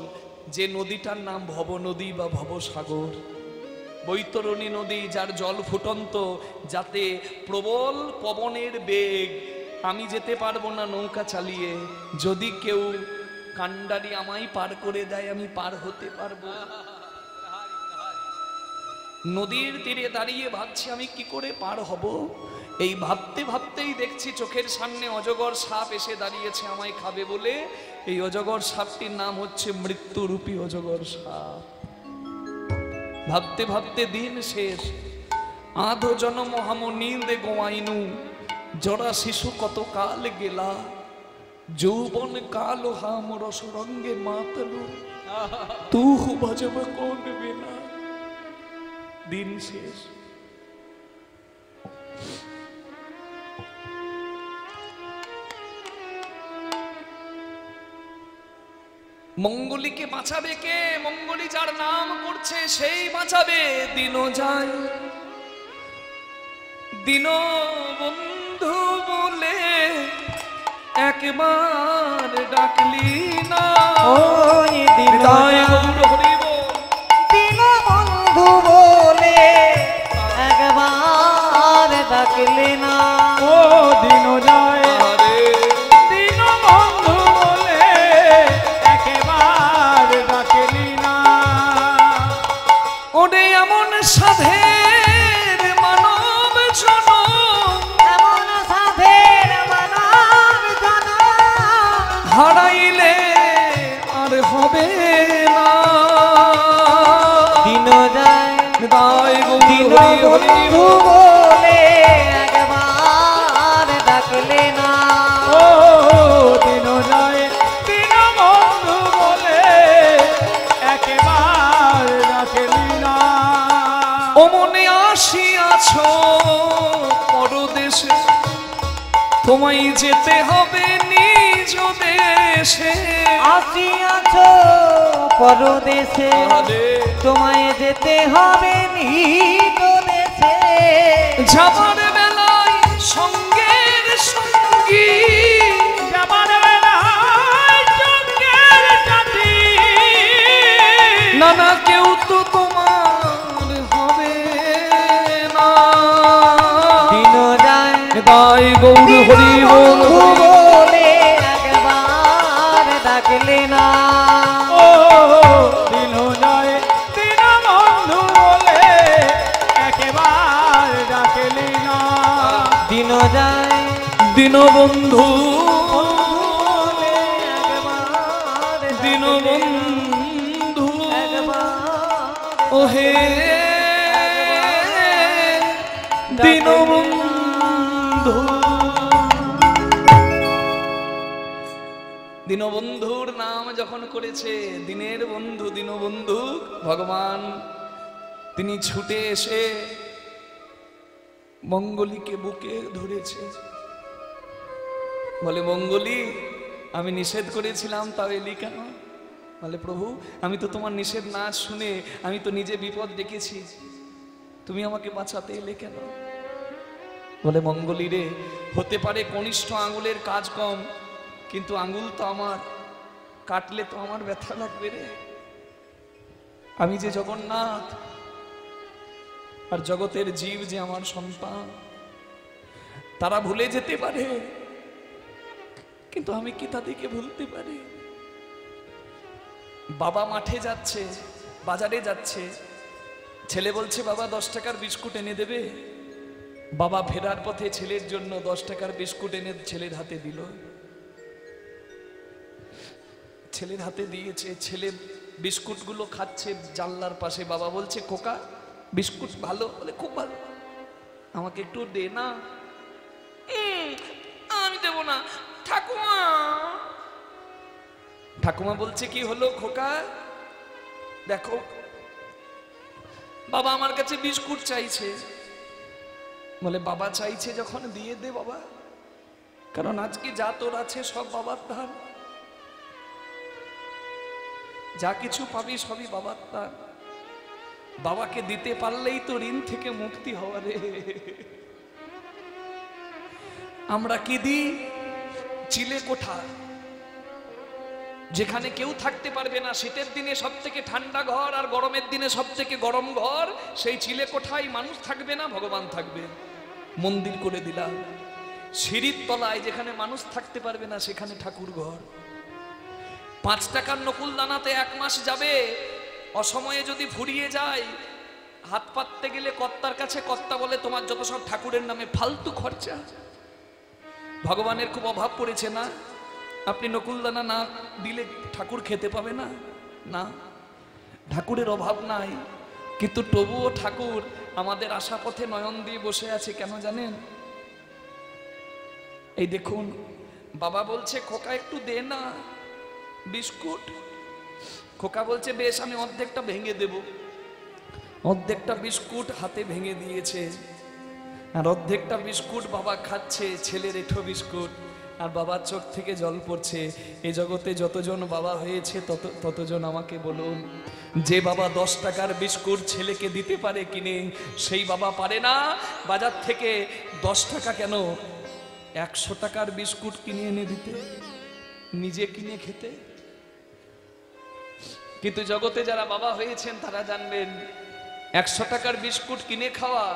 যে নদীটার নাম ভব নদী বা ভবসাগর, বৈতরণী নদী, যার জল ফুটন্ত, যাতে প্রবল পবনের বেগ, আমি যেতে পারবো না নৌকা চালিয়ে, যদি কেউ কান্ডারি আমায় পার করে দেয় আমি পার হতে পারবো। নদীর তীরে দাঁড়িয়ে ভাবছি আমি কি করে পার হব। এই ভাবতে ভাবতেই দেখছি চোখের সামনে অজগর সাপ এসে দাঁড়িয়েছে আমায় খাবে বলে। এই অজগর সাপটির নাম হচ্ছে মৃত্যুরূপী অজগর সাপ। ভাবতে ভাবতে দিন শেষ, আধো জনম হাম নীন্দে গোয়াইনু, জরা শিশু কত কাল গেলা, যৌবন কাল হাম রস রঙ্গে মাতলু, তু ভজব কোন বেলা। দিন শেষ। মঙ্গলিকে বাঁচাবে কে? মঙ্গলি যার নাম করছে সেই বাঁচাবে। দিন যায়, দিন বন্ধু বলে একবার ডাকলি না, ওই দিন দিন বন্ধু বলে একবার ডাকলে না। ও দিন যায়, দিন বন্ধু বলে একবার ডাকলি না। ওরে এমন সাধের মানব জনম, এমন সাধের মানব জনম হারাইলে আর হবে না। দিন যায়, দায় গো দিন হরি হরি বন্ধু বলে একবার ডাকলে না। ও দিন যায় দিন বন্ধু বলে একেবার রাখলি না। ও মনে আসিয়াছ পরদেশে, তোমায় যেতে হবে নিজ দেশে। আসিয়াছ পরদেশে, আরে তোমায় যেতে হবে নিজ দেশে। যাবার বেলায় সঙ্গের সঙ্গী, যাবার বেলায় সঙ্গের সাথী, নানা কেউ তো তোমার হবে না। দিন যায় তাই গৌর হরি বল বন্ধু বলে একবার ডাকলে না। ও দিন যায় দিন বন্ধু বলে একেবার ডাকলি না। দিন যায় দিন বন্ধু, বলে একবার দিন ডাকলে না। বন্ধু একবার ওহে দিন বন্ধু। দীনবন্ধুর নাম যখন করেছে, দিনের বন্ধু দীনবন্ধু ভগবান, তিনি ছুটে এসে মঙ্গলীকে বুকে ধরেছে। বলে মঙ্গলী, আমি নিষেধ করেছিলাম তাও এলি কেন? বলে প্রভু, আমি তো তোমার নিষেধ না শুনে আমি তো নিজে বিপদ ডেকেছি, তুমি আমাকে বাঁচাতে এলে কেন? বলে মঙ্গলী রে, হতে পারে কনিষ্ঠ আঙুলের কাজ কম, কিন্তু আঙুল তো আমার, কাটলে তো আমার ব্যথা লাগবে রে। আমি যে জগন্নাথ, আর জগতের জীব যে আমার সন্তান, তারা ভুলে যেতে পারে, কিন্তু আমি কি তাদেরকে ভুলতে পারি? বাবা মাঠে যাচ্ছে, বাজারে যাচ্ছে, ছেলে বলছে বাবা 10 টাকার বিস্কুট এনে দেবে। বাবা ফেরার পথে ছেলের জন্য 10 টাকার বিস্কুট এনে ছেলের হাতে দিল। ছেলের হাতে দিয়েছে, ছেলে বিস্কুটগুলো খাচ্ছে জানলার পাশে। বাবা বলছে খোকা বিস্কুট ভালো? বলে খুব ভালো, আমাকে একটু দে না। আমি দেবো না ঠাকুমা। ঠাকুমা বলছে কি হলো খোকা? দেখো বাবা আমার কাছে বিস্কুট চাইছে। বলে বাবা চাইছে যখন দিয়ে দে বাবা, কারণ আজকে যা তোর আছে সব বাবার দান, যা কিছু পাবি সবই বাবার দান। বাবাকে দিতে পারলেই তো ঋণ থেকে মুক্তি হওয়া রে। আমরা কি দিই? চিলে কোঠা, যেখানে কেউ থাকতে পারবে না। শীতের দিনে সব থেকে ঠান্ডা ঘর, আর গরমের দিনে সব থেকে গরম ঘর। সেই চিলে কোঠায় মানুষ থাকবে না, ভগবান থাকবে। মন্দির করে দিলাম। সিঁড়ির তলায় যেখানে মানুষ থাকতে পারবে না, সেখানে ঠাকুর ঘর। 5 টাকার নকুল দানাতে 1 মাস যাবে। অসময়ে যদি ফুরিয়ে যায়, হাত পাততে গেলে কর্তার কাছে, কর্তা বলে তোমার যত সব ঠাকুরের নামে ফালতু খরচা। ভগবানের খুব অভাব পড়েছে না? আপনি নকুলদানা না দিলে ঠাকুর খেতে পাবে না? না, ঠাকুরের অভাব নাই, কিন্তু তবুও ঠাকুর আমাদের আশা পথে নয়ন দিয়ে বসে আছে। কেন জানেন? এই দেখুন, বাবা বলছে খোকা একটু দে না বিস্কুট। খোকা বলছে বেশ, আমি অর্ধেকটা ভেঙে দেব। অর্ধেকটা বিস্কুট হাতে ভেঙে দিয়েছে, আর অর্ধেকটা বিস্কুট বাবা খাচ্ছে, ছেলের এঁঠো বিস্কুট। আর বাবার চোখ থেকে জল পড়ছে। এই জগতে যতজন বাবা হয়েছে ততজন আমাকে বলুন, যে বাবা 10 টাকার বিস্কুট ছেলেকে দিতে পারে কিনে, সেই বাবা পারে না বাজার থেকে 10 টাকা কেন 100 টাকার বিস্কুট কিনে এনে দিতে, নিজে কিনে খেতে? কিন্তু জগতে যারা বাবা হয়েছেন তারা জানবেন, 100 টাকার বিস্কুট কিনে খাওয়া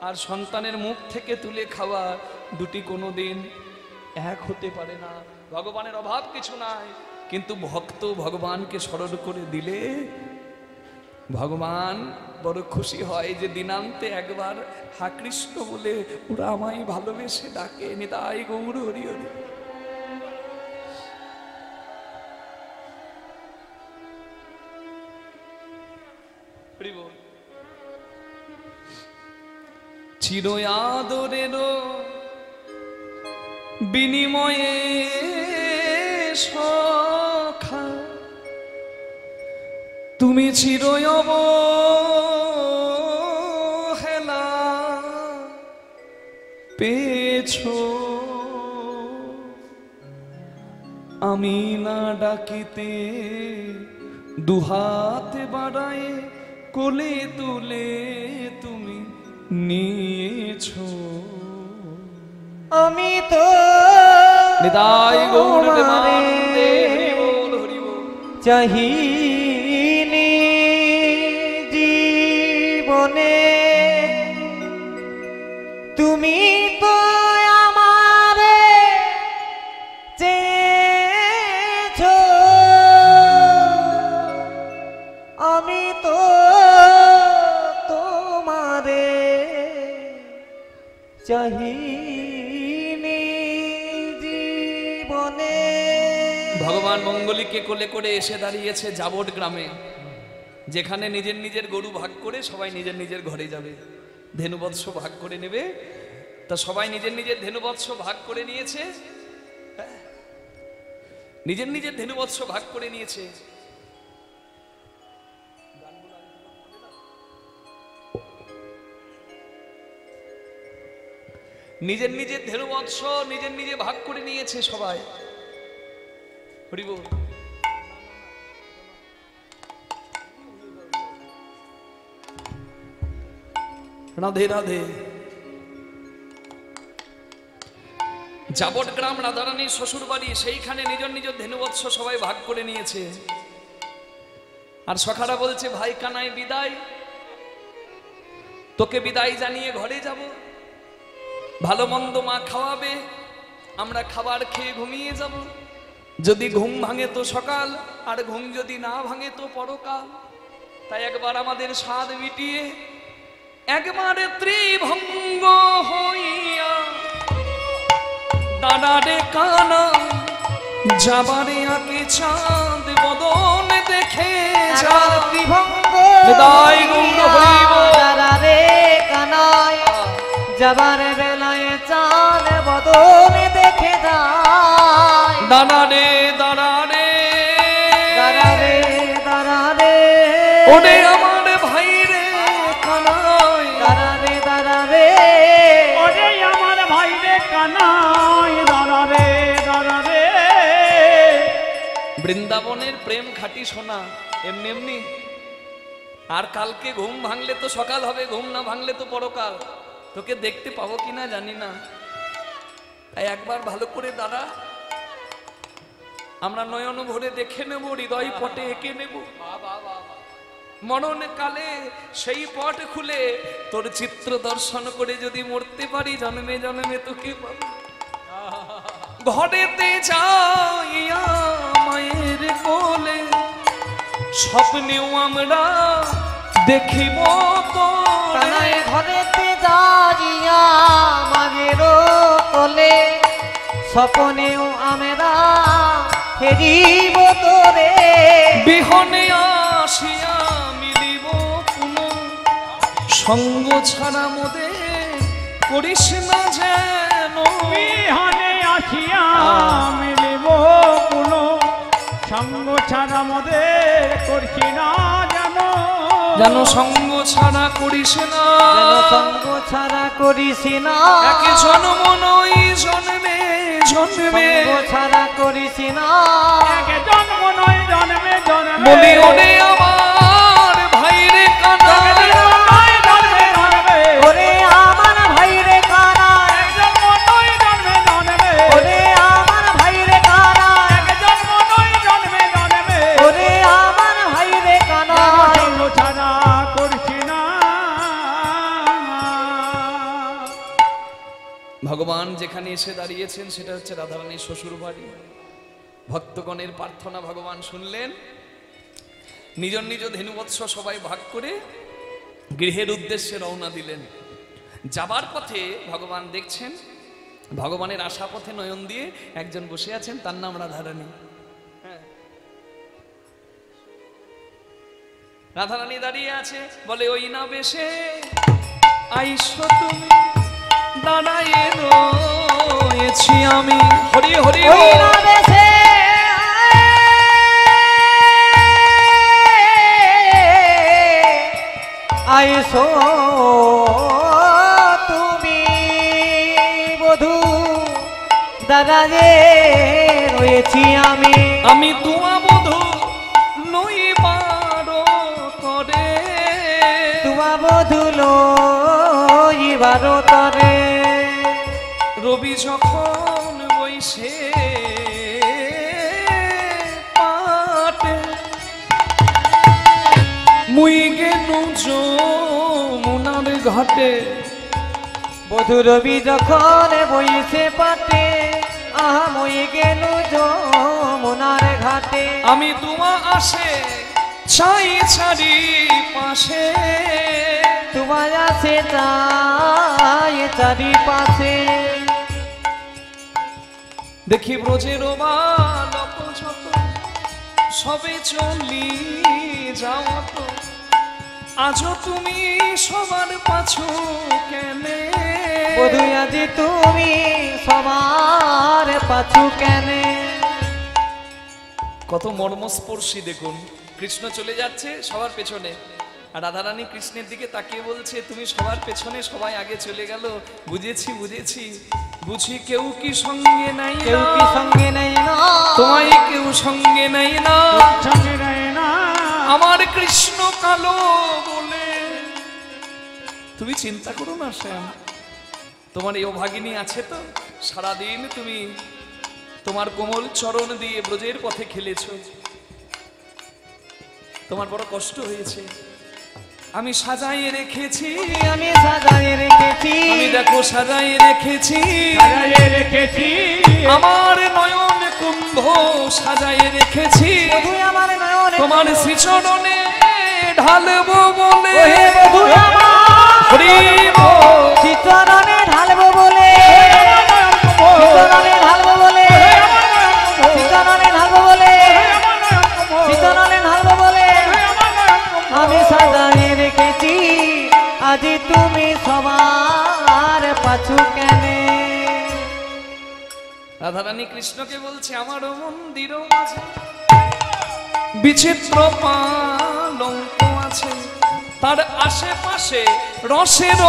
আর সন্তানের মুখ থেকে তুলে খাওয়া, দুটি কোনোদিন এক হতে পারে না। ভগবানের অভাব কিছু নাই, কিন্তু ভক্ত ভগবানকে স্মরণ করে দিলে ভগবান বড় খুশি হয়, যে দিনান্তে একবার হা কৃষ্ণ বলে ওরা আমায় ভালোবেসে ডাকে। নিতাই গৌর হরি হরি। চির আদরের বিনিময়ে সখা তুমি চির অবহেলা পেয়েছো, আমি না ডাকিতে দুহাত বাড়ায় কোলে তুলে তুমি নিয়েছো। আমি তো নিতাই গৌর তোমারে প্রেমানন্দে হরি বল হরি বল। চাহিনি জীবনে, তুমি তো আমারে চেয়েছো, আমি তো তোমারে চাহিনি জীবনে। ভগবান মঙ্গলীকে কোলে করে এসে দাঁড়িয়েছে জাবট গ্রামে, যেখানে নিজের নিজের গরু ভাগ করে সবাই নিজের নিজের ঘরে যাবে, ধেনুবৎস ভাগ করে নেবে। তা সবাই নিজের নিজের ধেনুবৎস ভাগ করে নিয়েছে, নিজের নিজের ধেনুবৎস ভাগ করে নিয়েছে। নিজের নিজের ধেনুবৎস নিজের নিজে ভাগ করে নিয়েছে সবাই। হরি বল। রাধে রাধে। জাবট গ্রাম রাধারানীর শ্বশুর বাড়ি, সেইখানে নিজের নিজের ধেনুবৎস সবাই ভাগ করে নিয়েছে। আর সখারা বলছে, ভাই কানাই বিদায়, তোকে বিদায় জানিয়ে ঘরে যাব, ভালো মন্দ মা খাওয়াবে, আমরা খাবার খেয়ে ঘুমিয়ে যাব। যদি ঘুম ভাঙে তো সকাল, আর ঘুম যদি না ভাঙে তো পরকাল। তাই একবার আমাদের স্বাদ মিটিয়ে একবারে ত্রিভঙ্গ হইয়া দাঁড়ারে কানা যাবারে আঁকে চাঁদ বদন দেখে যা। ত্রিভঙ্গ হৃদয় গৌর হইব দাঁড়ারে কানায়, যাবার বেলায় চাঁদ বদন দেখে যায়। দাঁড়ারে দাঁড়ারে দাঁড়ারে দাঁড়ারে ওরে আমার ভাই রে কানাই, দাঁড়ারে দাঁড়ারে ওরে আমার ভাই রে কানাই, দাঁড়া রে দাঁড়া রে। বৃন্দাবনের প্রেম খাঁটি সোনা এমনি এমনি। আর কালকে ঘুম ভাঙলে তো সকাল হবে, ঘুম না ভাঙলে তো পরকাল। তোকে দেখতে পাবো কিনা জানি না, তাই একবার ভালো করে দাঁড়া, আমরা নয়ন ভরে দেখে নেব, হৃদয় পটে এঁকে নেব। মরণ কালে সেই পট খুলে তোর চিত্র দর্শন করে যদি মরতে পারি, জন্মে জন্মে তোকে পাবো। ঘরেতে যাইয়া মায়ের কোলে স্বপ্নেও আমরা দেখিব তোরে। কানায় ঘরেতে যাইয়া মাগের কোলে স্বপ্নেও আমরা ফেরিব তোরে। বিহনে আসিয়া মিলিব পুনঃ, সঙ্গ ছাড়া মোদের করিস না যেন। বিহানে আসিয়া মিলিব কোনো, সঙ্গ ছাড়া মোদের করছি না যেন। যেন সঙ্গ ছাড়া করিস না, যেন সঙ্গ ছাড়া করিস না। এক জন্ম নই জন্মে জন্মে সঙ্গ ছাড়া করিস না। এক জন্ম নয় জন্মে জন্মে। বলি ওরে আমার ভাই রে কানাই, নয় জন্মে জন্মে। ওরে আমার ভাই রে কানাই, এক জন্ম নয় জন্মে জন্মে। ওরে আমার ভাই রে কানাই, এক জন্ম নয় জন্মে জন্মে। ওরে আমার ভাই রে কানাই। সঙ্গ ছাড়া করছি না। ভগবান যেখানে এসে দাঁড়িয়েছেন সেটা হচ্ছে রাধারানীর শ্বশুর বাড়ি। ভক্তগণের প্রার্থনা ভগবান শুনলেন, নিজ নিজ ধেনুবৎস সবাই ভাগ করে গৃহের উদ্দেশ্যে রওনা দিলেন। যাবার পথে ভগবান দেখছেন, ভগবানের আশা পথে নয়ন দিয়ে একজন বসে আছেন, তার নাম রাধারানী। রাধারানী দাঁড়িয়ে আছে, বলে ওই না বেশে আইসো তুমি, দাঁড়ায়ে রয়েছি আমি। হরি হরি ওই না বেশে আইসো তুমি বধূ, দাঁড়ায়ে রয়েছি আমি। আমি তোমা বধূ নই বারো করে, তোমা বধূ লইবার তরে। রবি যখন বইসে পাটে, মুই গেনু যমুনার ঘাটে। বধূ রবি যখন বইছে পাটে, আহা মই গেলু যমুনার ঘাটে। আমি তোমা আসে চাই ছাড়ি পাশে, তোমার আছে তাই চারিপাশে। দেখি ব্রজের বালক যত সবে চলি যাও তো, আজও তুমি সবার পাছু কেনে? বধূ আজি তুমি সবার পাছু কেনে? কত মর্মস্পর্শী দেখুন, কৃষ্ণ চলে যাচ্ছে সবার পেছনে, আর রাধারানী কৃষ্ণের দিকে তাকিয়ে বলছে তুমি সবার পেছনে, সবাই আগে চলে গেল। বুঝেছি বুঝেছি, বুঝি কেউ কি সঙ্গে নাই না, কেউ কি সঙ্গে নেই না, তোমায় কেউ সঙ্গে নাই না, সঙ্গে নেয় না। আমার কৃষ্ণ কালো বলে। তুমি চিন্তা করো না শ্যাম, তোমার এই অভাগিনী আছে তো, সারাদিন তুমি তোমার কোমল চরণ দিয়ে ব্রজের পথে খেলেছো, তোমার বড় কষ্ট হয়েছে। আমি সাজাইয়ে রেখেছি, আমি সাজায় রেখেছি, আমি দেখো সাজাইয়ে রেখেছি, সাজাইয়ে রেখেছি। আমার নয়ন কুম্ভ সাজাইয়ে রেখেছি, বধূ আমার নয়নে তোমার শ্রীচরণে ঢালবো বলে। ওহে বধূ আমার হরি বল। চিত্তরণে ঢালবো বলে, চিত্তরণে ঢালবো বলে, চিত্তরণে ঢালবো বলে, চিত্তরণে ঢালবো বলে। আমি সাজায় রেখেছি, আজি তুমি সবার পাছু কেনে? রাধারানী কৃষ্ণকে বলছে আমার মন্দির আছে, বিচিত্র পালঙ্ক আছে, তার আশেপাশে রসের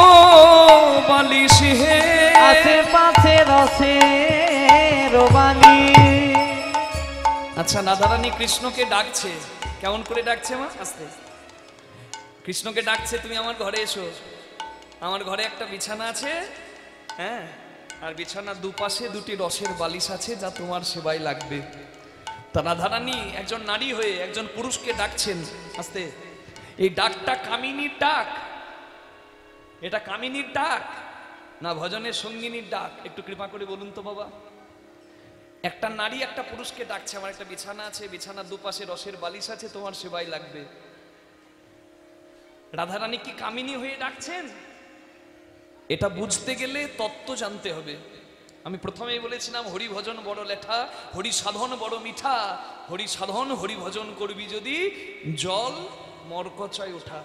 বালিশ হে, আশেপাশে রসের বালি। আচ্ছা রাধারানী কৃষ্ণকে ডাকছে, কেমন করে ডাকছে মা? আস্তে। কৃষ্ণকে ডাকছে তুমি আমার ঘরে এসো, আমার ঘরে একটা বিছানা আছে, হ্যাঁ, আর বিছানার দুপাশে দুটি রসের বালিশ আছে, যা তোমার সেবায় লাগবে। তা রাধারানী একজন নারী হয়ে একজন পুরুষকে ডাকছেন। আস্তে। এই ডাকটা কামিনীর ডাক, এটা কামিনীর ডাক না ভজনের সঙ্গিনীর ডাক? একটু কৃপা করে বলুন তো বাবা। একটা নারী একটা পুরুষকে ডাকছে, আমার একটা বিছানা আছে, বিছানার দুপাশে রসের বালিশ আছে, তোমার সেবায় লাগবে। রাধারানী কি কামিনী হয়ে ডাকছেন? এটা বুঝতে গেলে তত্ত্ব জানতে হবে। আমি প্রথমেই বলেছিলাম হরি ভজন বড় লেঠা, হরি সাধন বড় মিঠা, হরি সাধন হরি ভজন করবি যদি জল মরকচায় ওঠা।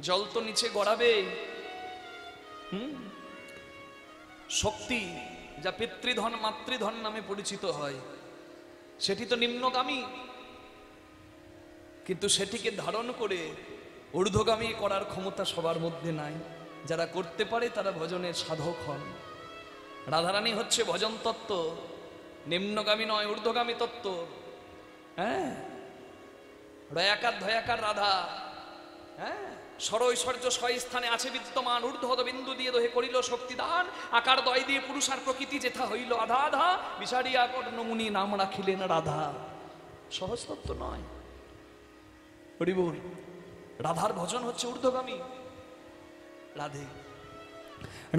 জল তো নিচে গড়াবে, শক্তি যা পিতৃধন মাতৃধন নামে পরিচিত হয়, সেটি তো নিম্নগামী, কিন্তু সেটিকে ধারণ করে ঊর্ধ্বগামী করার ক্ষমতা সবার মধ্যে নাই। যারা করতে পারে তারা ভজনের সাধক হন। রাধারানী হচ্ছে ভজন তত্ত্ব, নিম্নগামী নয়, ঊর্ধ্বগামী তত্ত্ব। হ্যাঁ, রয়াকার ধয়াকার রাধা, হ্যাঁ, স্বরৈশ্বর্য ছয় স্থানে আছে বিদ্যমান, ঊর্ধ্বদ বিন্দু দিয়ে দোহে করিল শক্তিদান, আকার দয় দিয়ে পুরুষ আর প্রকৃতি যেথা হইল আধা আধা, বিষারিয়া কর্ণমুনি নাম রাখিলেন রাধা। সহজ তত্ত্ব নয়। হরি বল। রাধার ভজন হচ্ছে ঊর্ধ্বগামী। রাধে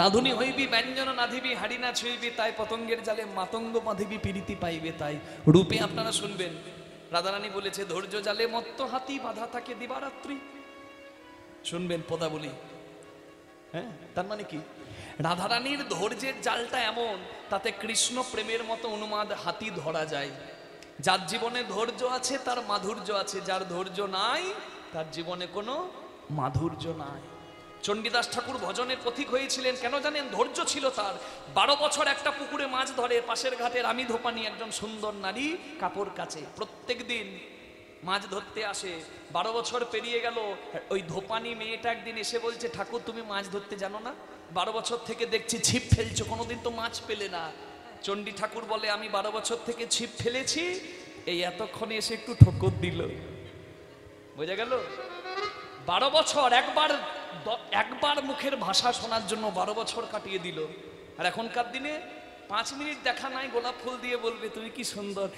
রাধুনি হইবি ব্যঞ্জন নাধিবি, হাড়ি না ছুঁইবি তাই, পতঙ্গের জালে মাতঙ্গ বাঁধিবি পিরিতি পাইবে তাই। রূপে আপনারা শুনবেন রাধারানী বলেছে ধৈর্য জালে মত্ত হাতি বাধা থাকে দিবারাত্রি। শুনবেন পদাবলী। হ্যাঁ, তার মানে কি? রাধারানীর ধৈর্যের জালটা এমন, তাতে কৃষ্ণ প্রেমের মতো উন্মাদ হাতি ধরা যায়। যার জীবনে ধৈর্য আছে তার মাধুর্য আছে, যার ধৈর্য নাই তার জীবনে কোনো মাধুর্য নাই। চণ্ডীদাস ঠাকুর ভজনের পথিক হয়েছিলেন কেন জানেন? ধৈর্য ছিল তার। 12 বছর একটা পুকুরে মাছ ধরে, পাশের ঘাটের আমি ধোপানি একজন সুন্দর নারী কাপড় কাচে, প্রত্যেক দিন মাছ ধরতে আসে। 12 বছর পেরিয়ে গেল, ওই ধোপানি মেয়েটা একদিন এসে বলছে, ঠাকুর তুমি মাছ ধরতে জানো না? 12 বছর থেকে দেখছি ছিপ ফেলছো, কোনোদিন তো মাছ পেলে না। চণ্ডী ঠাকুর বলে, আমি 12 বছর থেকে ছিপ ফেলেছি, এই এতক্ষণে এসে একটু ঠোকর দিল। বোঝা গেল? 12 বছর একবার মুখের ভাষা শোনার জন্য 12 বছর কাটিয়ে দিল। আর এখনকার দিনে 5 মিনিট দেখা নাই, গোলাপ ফুল দিয়ে বলবে তুমি কি সুন্দর,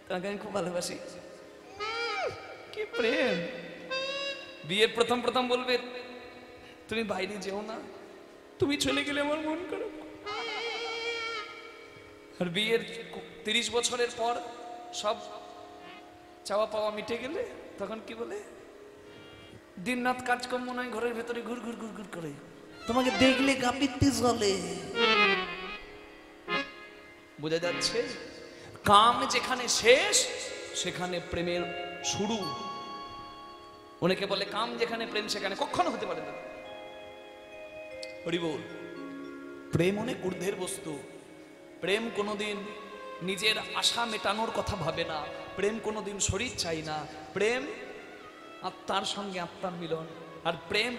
তোমাকে আমি খুব ভালোবাসি। কি প্রেম! বিয়ের প্রথম বলবে তুমি বাইরে যেও না, তুমি চলে গেলে আমার মন খারাপ। আর বিয়ের 30 বছরের পর সব চাওয়া পাওয়া মিটে গেলে তখন কি বলে, দিন রাত কাজকর্ম নয়, ঘরের ভেতরে ঘুর ঘুর ঘুর ঘুর করে, তোমাকে দেখলে গা পিত্তি জ্বলে। বোঝা যাচ্ছে কাম যেখানে শেষ সেখানে প্রেমের শুরু। অনেকে বলে কাম যেখানে প্রেম সেখানে, কখনো হতে পারে না। হরি বল। প্রেম অনেক ঊর্ধ্বের বস্তু। প্রেম কোনোদিন নিজের আশা মেটানোর কথা ভাবে না, প্রেম কোনোদিন শরীর চাই না, প্রেম আত্মার সঙ্গে আত্মার মিলন। আর প্রেম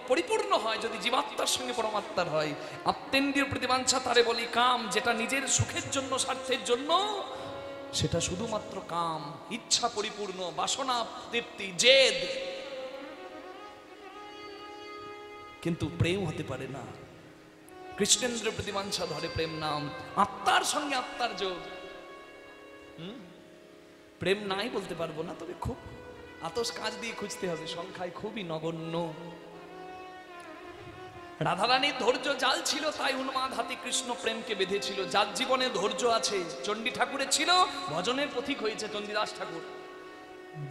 পরিপূর্ণ হয় যদি জীবাত্মার সঙ্গে পরমাত্মার হয়। আত্মেন্দ্রিয় প্রতিবাঞ্ছা তারে বলি কাম, যেটা নিজের সুখের জন্য স্বার্থের জন্য, সেটা শুধুমাত্র কাম, ইচ্ছা পরিপূর্ণ, বাসনা তৃপ্তি, জেদ। কিন্তু প্রেম হতে পারে না। কৃষ্ণেন্দ্র প্রতিবাঞ্ছা ধরে প্রেম নাম, আত্মার সঙ্গে আত্মার যোগ। প্রেম নাই বলতে পারবো না, তবে খুব আতস কাজ দিয়ে খুঁজতে হবে, সংখ্যায় খুবই নগণ্য। রাধারানীর ধৈর্য জাল ছিল, তাই উন্মাদ হাতে কৃষ্ণ প্রেমকে বেঁধেছিল। যার জীবনে ধৈর্য আছে, চণ্ডী ঠাকুরের ছিল, ভজনের পথিক হয়েছে চণ্ডীদাস ঠাকুর।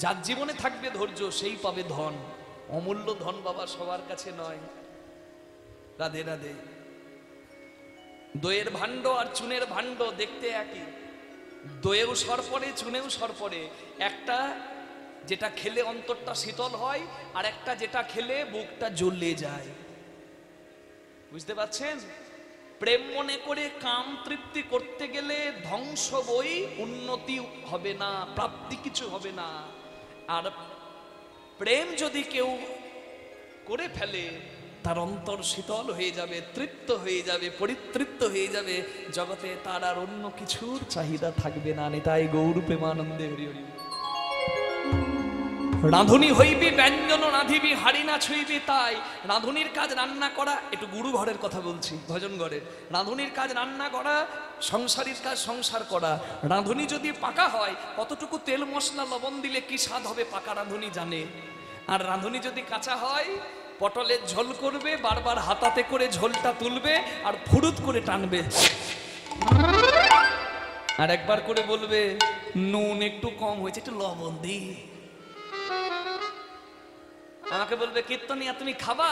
যার জীবনে থাকবে ধৈর্য সেই পাবে ধন। অমূল্য ধন বাবা সবার কাছে নয়। রাধে রাধে। দইয়ের ভাণ্ড আর চুনের ভাণ্ড দেখতে একই, দইয়েও সর পড়ে, চুনেও সর পড়ে। একটা যেটা খেলে অন্তরটা শীতল হয়, আর একটা যেটা খেলে বুকটা জ্বলে যায়। বুঝতে পারছেন? প্রেম মনে করে কাম তৃপ্তি করতে গেলে ধ্বংস বই, উন্নতি হবে না, প্রাপ্তি কিছু হবে না। আর প্রেম যদি কেউ করে ফেলে, তার অন্তর শীতল হয়ে যাবে, তৃপ্ত হয়ে যাবে, পরিতৃপ্ত হয়ে যাবে। জগতে তার আর অন্য কিছুর চাহিদা থাকবে না। নিতাই গৌর প্রেমানন্দে হরি হরি। রাঁধুনি হইবি ব্যঞ্জন রাঁধিবি, হাড়ি না ছুঁইবি তাই। রাঁধুনির কাজ রান্না করা, একটু গুরু ঘরের কথা বলছি, ভজন ঘরের। রাঁধুনির কাজ রান্না করা, সংসারের কাজ সংসার করা। রাঁধুনি যদি পাকা হয়, কতটুকু তেল মশলা লবণ দিলে কি স্বাদ হবে পাকা রাঁধুনি জানে। আর রাঁধুনি যদি কাঁচা হয়, পটলের ঝোল করবে, বারবার হাতাতে করে ঝোলটা তুলবে আর ফুরুত করে টানবে, আর একবার করে বলবে নুন একটু কম হয়েছে, একটু লবণ দি। আমাকে বলবে কীর্তনিয়া তুমি খাবা,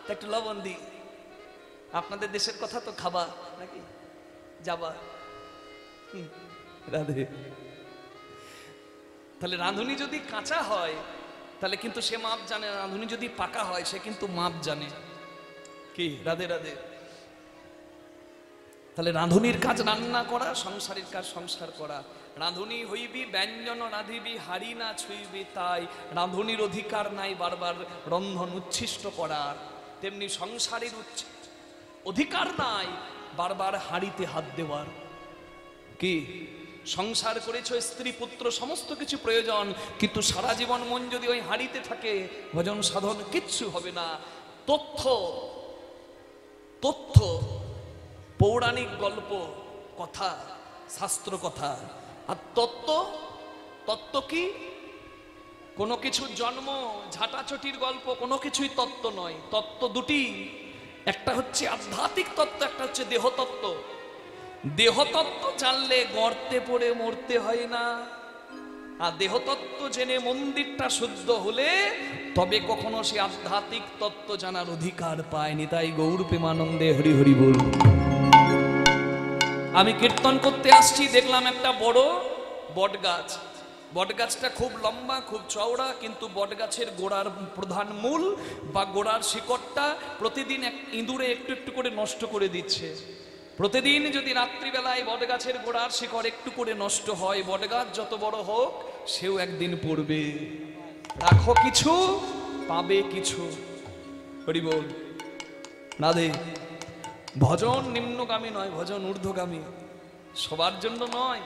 তা একটু লবণ দি। আপনাদের দেশের কথা তো খাবা নাকি, যাবা। রাধে। তাহলে রাঁধুনি যদি কাঁচা হয় তাহলে কিন্তু সে মাপ জানে, রাঁধুনি যদি পাকা হয় সে কিন্তু মাপ জানে। কি রাধে রাধে। তাহলে রাঁধুনির কাজ রান্না করা, সংসারের কাজ সংসার করা। রাঁধুনি হইবি ব্যঞ্জন রাঁধিবি, হাড়ি না ছুঁইবি তাই। রাঁধুনির অধিকার নাই বারবার রন্ধন উচ্ছিষ্ট করার, তেমনি সংসারের অধিকার নাই বারবার হাড়িতে হাত দেওয়ার। কি সংসার করেছ, স্ত্রী পুত্র সমস্ত কিছু প্রয়োজন, কিন্তু সারা জীবন মন যদি ওই হাড়িতে থাকে, ভজন সাধন কিচ্ছু হবে না। তথ্য তথ্য পৌরাণিক গল্প কথা, শাস্ত্র কথা। আর তত্ত্ব, তত্ত্ব কি? কোনো কিছুর জন্ম ঝাঁটাচটির গল্প, কোনো কিছুই তত্ত্ব নয়। তত্ত্ব দুটি, একটা হচ্ছে আধ্যাত্মিক তত্ত্ব, একটা হচ্ছে দেহতত্ত্ব। দেহতত্ত্ব জানলে গর্তে পড়ে মরতে হয় না। আর দেহতত্ত্ব জেনে মন্দিরটা শুদ্ধ হলে তবে কখনো সে আধ্যাত্মিক তত্ত্ব জানার অধিকার পায়নি। তাই গৌর প্রেমানন্দে হরি হরি বল। আমি কীর্তন করতে আসছি, দেখলাম একটা বড় বট গাছ। বটগাছটা খুব লম্বা, খুব চওড়া, কিন্তু বটগাছের গোড়ার প্রধান মূল বা গোড়ার শিকড়টা প্রতিদিন ইঁদুরে একটু একটু করে নষ্ট করে দিচ্ছে। প্রতিদিন যদি রাত্রিবেলায় বটগাছের গোড়ার শিকড় একটু করে নষ্ট হয়, বটগাছ যত বড় হোক সেও একদিন পড়বে। রাখো কিছু, পাবে কিছু। হরি বল। রাধে। ভজন নিম্নগামী নয়, ভজন ঊর্ধ্বগামী, সবার জন্য নয়।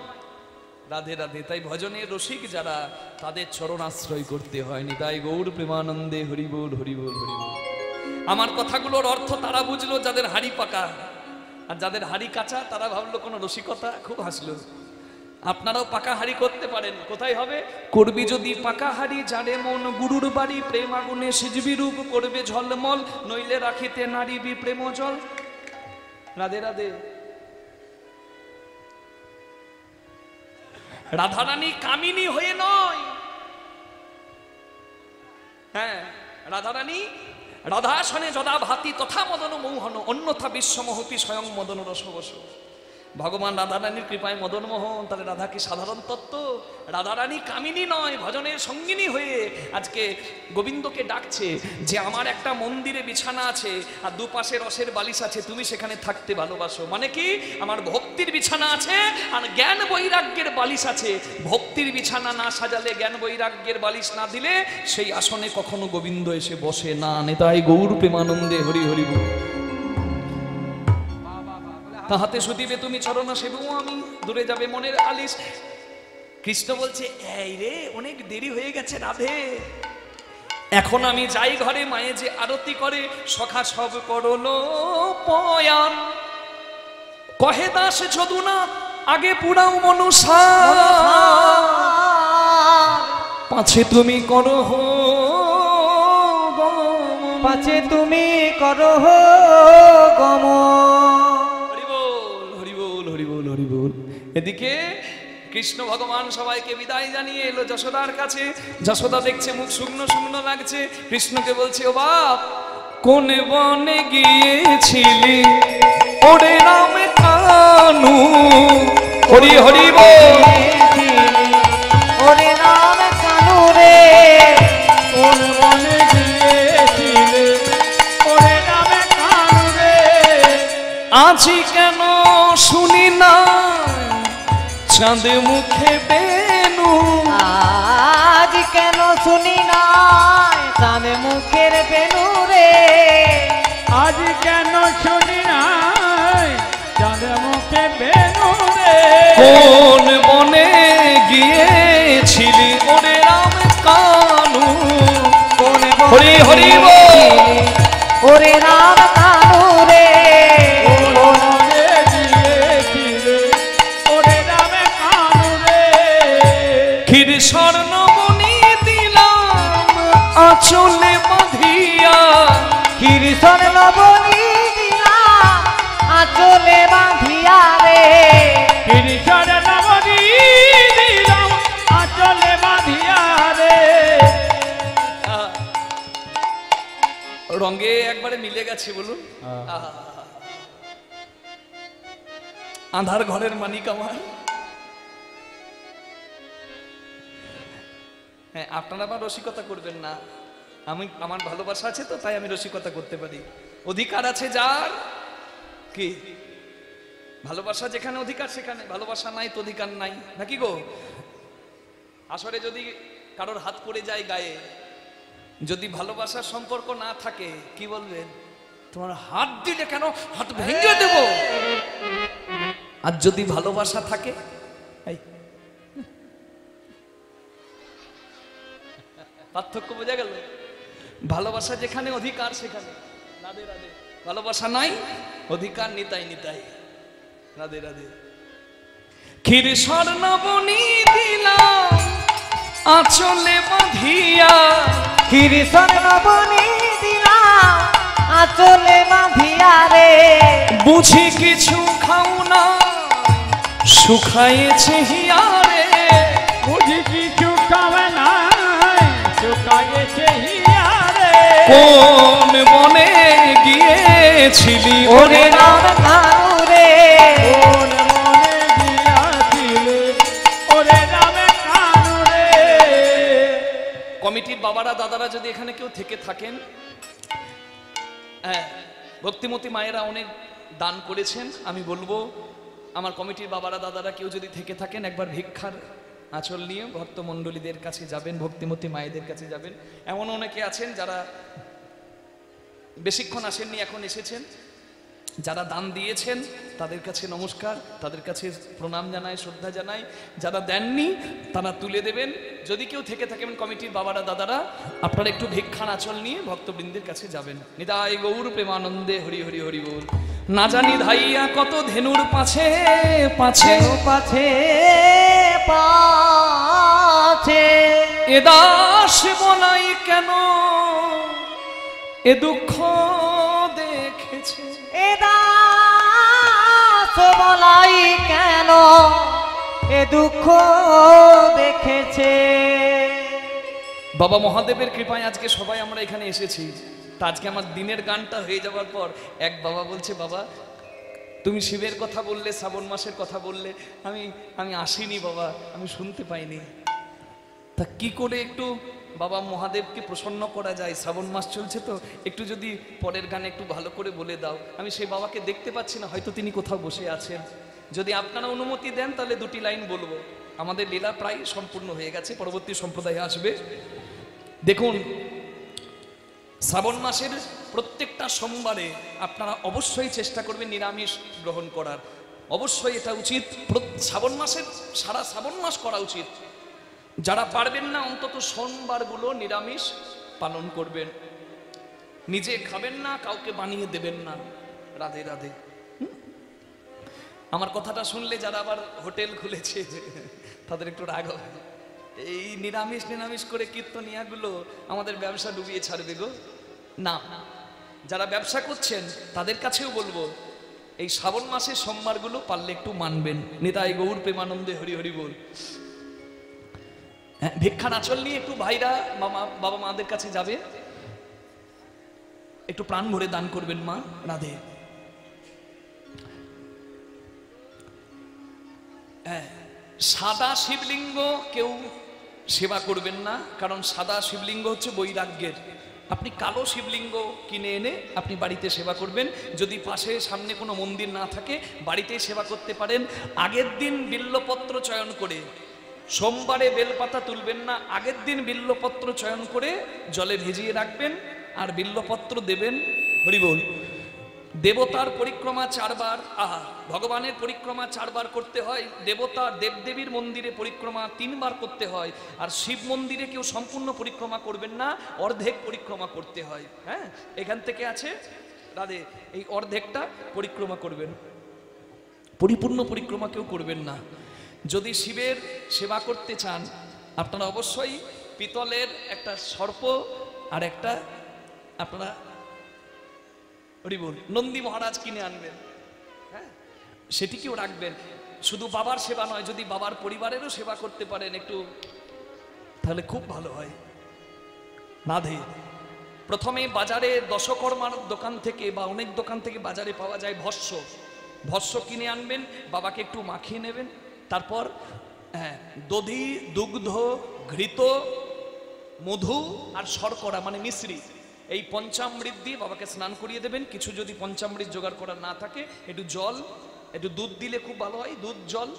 রাধে রাধে। তাই ভজনের রসিক যারা, তাদের চরণ আশ্রয় করতে হয়নি। তাই গৌর প্রেমানন্দে হরি বল, হরি বল, হরি বল। আমার কথাগুলোর অর্থ তারা বুঝলো যাদের হাড়ি পাকা, আর যাদের হাড়ি কাঁচা তারা ভাবলো কোনো রসিকতা, খুব হাসলো। আপনারাও পাকা হাড়ি করতে পারেন। কোথায় হবে? করবি যদি পাকা হাড়ি, যারে মন গুরুর বাড়ি, প্রেম আগুনে সিজবি রূপ করবে ঝলমল, নইলে রাখিতে নারিবি প্রেম জল। রাধে রাধে। রাধারানী কামিনী হয়ে নয়, হ্যাঁ, রাধারানী রাধাসনে যদা ভাতি তথা মদন মৌহন, অন্যথা বিশ্বমহতি স্বয়ং মদন রসবস। ভগবান রাধারানীর কৃপায় মদন মোহন, তাহলে রাধা কি সাধারণ তত্ত্ব? রাধারানী কামিনী নয়, ভজনের সঙ্গিনী হয়ে আজকে গোবিন্দকে ডাকছে যে আমার একটা মন্দিরে বিছানা আছে আর দুপাশে রসের বালিশ আছে, তুমি সেখানে থাকতে ভালোবাসো। মানে কি? আমার ভক্তির বিছানা আছে আর জ্ঞান বৈরাগ্যের বালিশ আছে। ভক্তির বিছানা না সাজালে, জ্ঞান বৈরাগ্যের বালিশ না দিলে, সেই আসনে কখনো গোবিন্দ এসে বসে না। নেতাই গৌর প্রেমানন্দে হরি হরি বল। তাহাতে শুধিবে তুমি চরণ সেবু আমি, দূরে যাবে মনের আলিস। কৃষ্ণ বলছে, এই রে, অনেক দেরি হয়ে গেছে রাধে, এখন আমি যাই ঘরে। মায়ে যে আরতি করে, সখা সব করলো পয়ান। কহে দাস যদুনা আগে পুরাও মনুষা, পাছে তুমি করো, পাছে তুমি করো গম। এদিকে কৃষ্ণ ভগবান সবাইকে বিদায় জানিয়ে এলো যশোদার কাছে। যশোদা দেখছে মুখ শুকনো শুকনো লাগছে। কৃষ্ণকে বলছে, ও বাপ, কোন বনে গিয়েছিলি ওরে রাম কানু? হরি হরি বল। ওরে রাম কানু রে, কোন বনে গিয়েছিলে ওরে রাম কানু রে, আজি কেন শুনি না চাঁদ মুখে বেনু? আজ কেন শুনি না চাঁদ মুখের বেনু রে? আজ কেন শুনি নাই চাঁদ মুখে বেনু রে। কোন বনে গিয়েছিলি ওরে রাম কানু? কোন হরি হরি বল। ওরে রাম কানু রে, কোন বনে গিয়েছিলে ওরে রাম কানু রে। ক্ষীর স্বর্ণমণি দিলাম আঁচলে বাঁধিয়া, কীর্তন লবণী দিলাম আঁচলে বাঁধিয়া রে। কৃষ্ণ নবনী দিলাম আঁচলে বাঁধিয়া রে। রঙে একবারে মিলে গেছে বলুন। আধার ঘরের মানিক আমার। হ্যাঁ, আপনারা আবার রসিকতা করবেন না। আমার ভালোবাসা আছে তো, তাই আমি রসিকতা করতে পারি। অধিকার আছে যার, কি ভালোবাসা যেখানে অধিকার সেখানে, ভালোবাসা নাই তো অধিকার নাই, নাকি গো? আসলে যদি কারোর হাত পড়ে যায় গায়ে, যদি ভালোবাসার সম্পর্ক না থাকে, কি বলবেন? তোমার হাত দিলে কেন, হাত ভেঙে দেব। আর যদি ভালোবাসা থাকে, পার্থক্য বোঝা গেল? ভালোবাসা যেখানে অধিকার সেখানে। রাধে রাধে। ভালোবাসা নাই, অধিকার নিতাই নিতাই। রাধে রাধে। ক্ষীর স্বর্ণবনী দিলাম আঁচলে বাঁধিয়া, কীর্তন লবণী দিলাম আঁচলে বাঁধিয়া রে। বুঝি কিছু খাও না শুকায়েছে হিয়ারে। বুঝি কিছু খাবে নাই শুকায়েছে হিয়ারে। কোন বনে গিয়েছিলি ওরে রাম কানু রে, কোন বনে গিয়াছিলে ওরে রাম কানু রে। কমিটির বাবারা দাদারা যদি এখানে কেউ থেকে থাকেন, হ্যাঁ, ভক্তিমতী মায়েরা অনেক দান করেছেন, আমি বলবো আমার কমিটির বাবারা দাদারা কেউ যদি থেকে থাকেন একবার ভিক্ষার আঁচল নিয়ে ভক্তমণ্ডলীদের কাছে যাবেন, ভক্তিমতী মায়েদের কাছে যাবেন। এমন অনেকে আছেন যারা বেশিক্ষণ আসেননি, এখন এসেছেন, যারা দান দিয়েছেন তাদের কাছে নমস্কার, তাদের কাছে প্রণাম জানাই, শ্রদ্ধা জানাই। যারা দেননি তারা তুলে দেবেন। যদি কেউ থেকে থাকেন কমিটির বাবারা দাদারা, আপনারা একটু ভিক্ষার আঁচল নিয়ে ভক্তবৃন্দের কাছে যাবেন। নিতাই গৌর প্রেমানন্দে হরি হরি হরি বল। না জানি ধাইয়া কত ধেনুর পাছে পাছে পাছে পাছে এ দাস বলাই কেন এ দুঃখ দেখেছে, এ দাস বলাই কেন এ দুঃখ দেখেছে। বাবা মহাদেবের কৃপায় আজকে সবাই আমরা এখানে এসেছি। তা আজকে আমার দিনের গানটা হয়ে যাওয়ার পর এক বাবা বলছে, বাবা তুমি শিবের কথা বললে, শ্রাবণ মাসের কথা বললে, আমি আসিনি বাবা, আমি শুনতে পাইনি। তা কি করে একটু বাবা মহাদেবকে প্রসন্ন করা যায়? শ্রাবণ মাস চলছে তো, একটু যদি পরের গানে একটু ভালো করে বলে দাও। আমি সেই বাবাকে দেখতে পাচ্ছি না, হয়তো তিনি কোথাও বসে আছেন। যদি আপনারা অনুমতি দেন তাহলে দুটি লাইন বলবো। আমাদের লীলা প্রায় সম্পূর্ণ হয়ে গেছে, পরবর্তী সম্প্রদায়ে আসবে। দেখুন, শ্রাবণ মাসের প্রত্যেকটা সোমবারে আপনারা অবশ্যই চেষ্টা করবেন নিরামিষ গ্রহণ করার। অবশ্যই এটা উচিত, শ্রাবণ মাসের সারা শ্রাবণ মাস করা উচিত। যারা পারবেন না অন্তত সোমবারগুলো নিরামিষ পালন করবেন। নিজে খাবেন না, কাউকে বানিয়ে দেবেন না। রাধে রাধে। আমার কথাটা শুনলে যারা আবার হোটেল খুলেছে তাদের একটু রাগ হবে। এই নিরামিষ নিরামিষ করে কীর্তনিয়াগুলো আমাদের ব্যবসা ডুবিয়ে ছাড়বে গো। না, যারা ব্যবসা করছেন তাদের কাছেও বলবো, এই শ্রাবণ মাসের সোমবারগুলো পারলে একটু মানবেন। নিতাই গৌর প্রেমানন্দে হরি হরি বল। হ্যাঁ, ভিক্ষার আঁচল নিয়ে একটু ভাইরা বাবা মাদের কাছে যাবে, একটু প্রাণ ভরে দান করবেন মা। রাধে। হ্যাঁ, সাদা শিবলিঙ্গ কেউ সেবা করবেন না, কারণ সাদা শিবলিঙ্গ হচ্ছে বৈরাগ্যের। আপনি কালো শিবলিঙ্গ কিনে এনে আপনি বাড়িতে সেবা করবেন। যদি পাশে সামনে কোনো মন্দির না থাকে বাড়িতেই সেবা করতে পারেন। আগের দিন বিল্লপত্র চয়ন করে, সোমবারে বেলপাতা তুলবেন না, আগের দিন বিল্লপত্র চয়ন করে জলে ভিজিয়ে রাখবেন আর বিল্লপত্র দেবেন। হরি বল। দেবতার পরিক্রমা 4 বার, ভগবানের পরিক্রমা 4 বার করতে হয়। দেবতা দেবদেবীর মন্দিরে পরিক্রমা 3 বার করতে হয়। আর শিব মন্দিরে কেউ সম্পূর্ণ পরিক্রমা করবেন না, অর্ধেক পরিক্রমা করতে হয়। হ্যাঁ, এখান থেকে আছে রাধে, এই অর্ধেকটা পরিক্রমা করবেন, পরিপূর্ণ পরিক্রমা কেউ করবেন না। যদি শিবের সেবা করতে চান আপনারা অবশ্যই পিতলের একটা সর্প আর একটা আপনারা নন্দী মহারাজ কিনে আনবেন। হ্যাঁ, সেটিকেও রাখবেন। শুধু বাবার সেবা নয়, যদি বাবার পরিবারেরও সেবা করতে পারেন একটু, তাহলে খুব ভালো হয়। রাধে। প্রথমে বাজারে দশকর্মার দোকান থেকে বা অনেক দোকান থেকে বাজারে পাওয়া যায় ভস্য কিনে আনবেন, বাবাকে একটু মাখিয়ে নেবেন। তারপর দধি, দুগ্ধ, ঘৃত, মধু আর শর্করা মানে মিশ্রি, এই পঞ্চামৃত দিয়ে বাবাকে স্নান করিয়ে দেবেন। কিছু যদি পঞ্চামৃত জোগাড় করা না থাকে একটু জল, একটু দুধ দিলে খুব ভালো হয়, দুধ জল।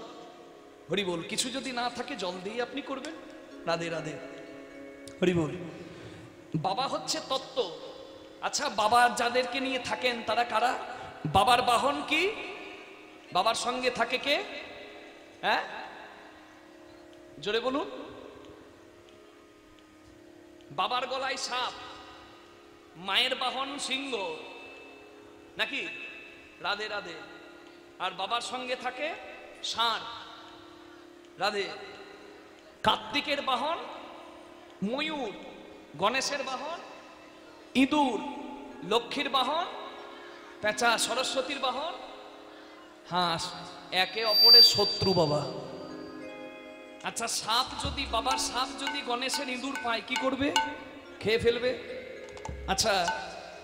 হরি বল। কিছু যদি না থাকে জল দিয়ে আপনি করবেন। রাধে রাধে। হরি বল। বাবা হচ্ছে তত্ত্ব। আচ্ছা, বাবা যাদেরকে নিয়ে থাকেন তারা কারা? বাবার বাহন কি? বাবার সঙ্গে থাকে কে? হ্যাঁ, জোরে বলুন। বাবার গলায় সাপ, মায়ের বাহন সিংহ, নাকি? রাধে রাধে। আর বাবার সঙ্গে থাকে ষাঁড়। রাধে। কার্তিকের বাহন ময়ূর, গণেশের বাহন ইঁদুর, লক্ষ্মীর বাহন পেঁচা, সরস্বতীর বাহন হাঁস। একে অপরের শত্রু বাবা। আচ্ছা, সাপ যদি, বাবার সাপ যদি গণেশের ইঁদুর পায় কি করবে? খেয়ে ফেলবে। আচ্ছা,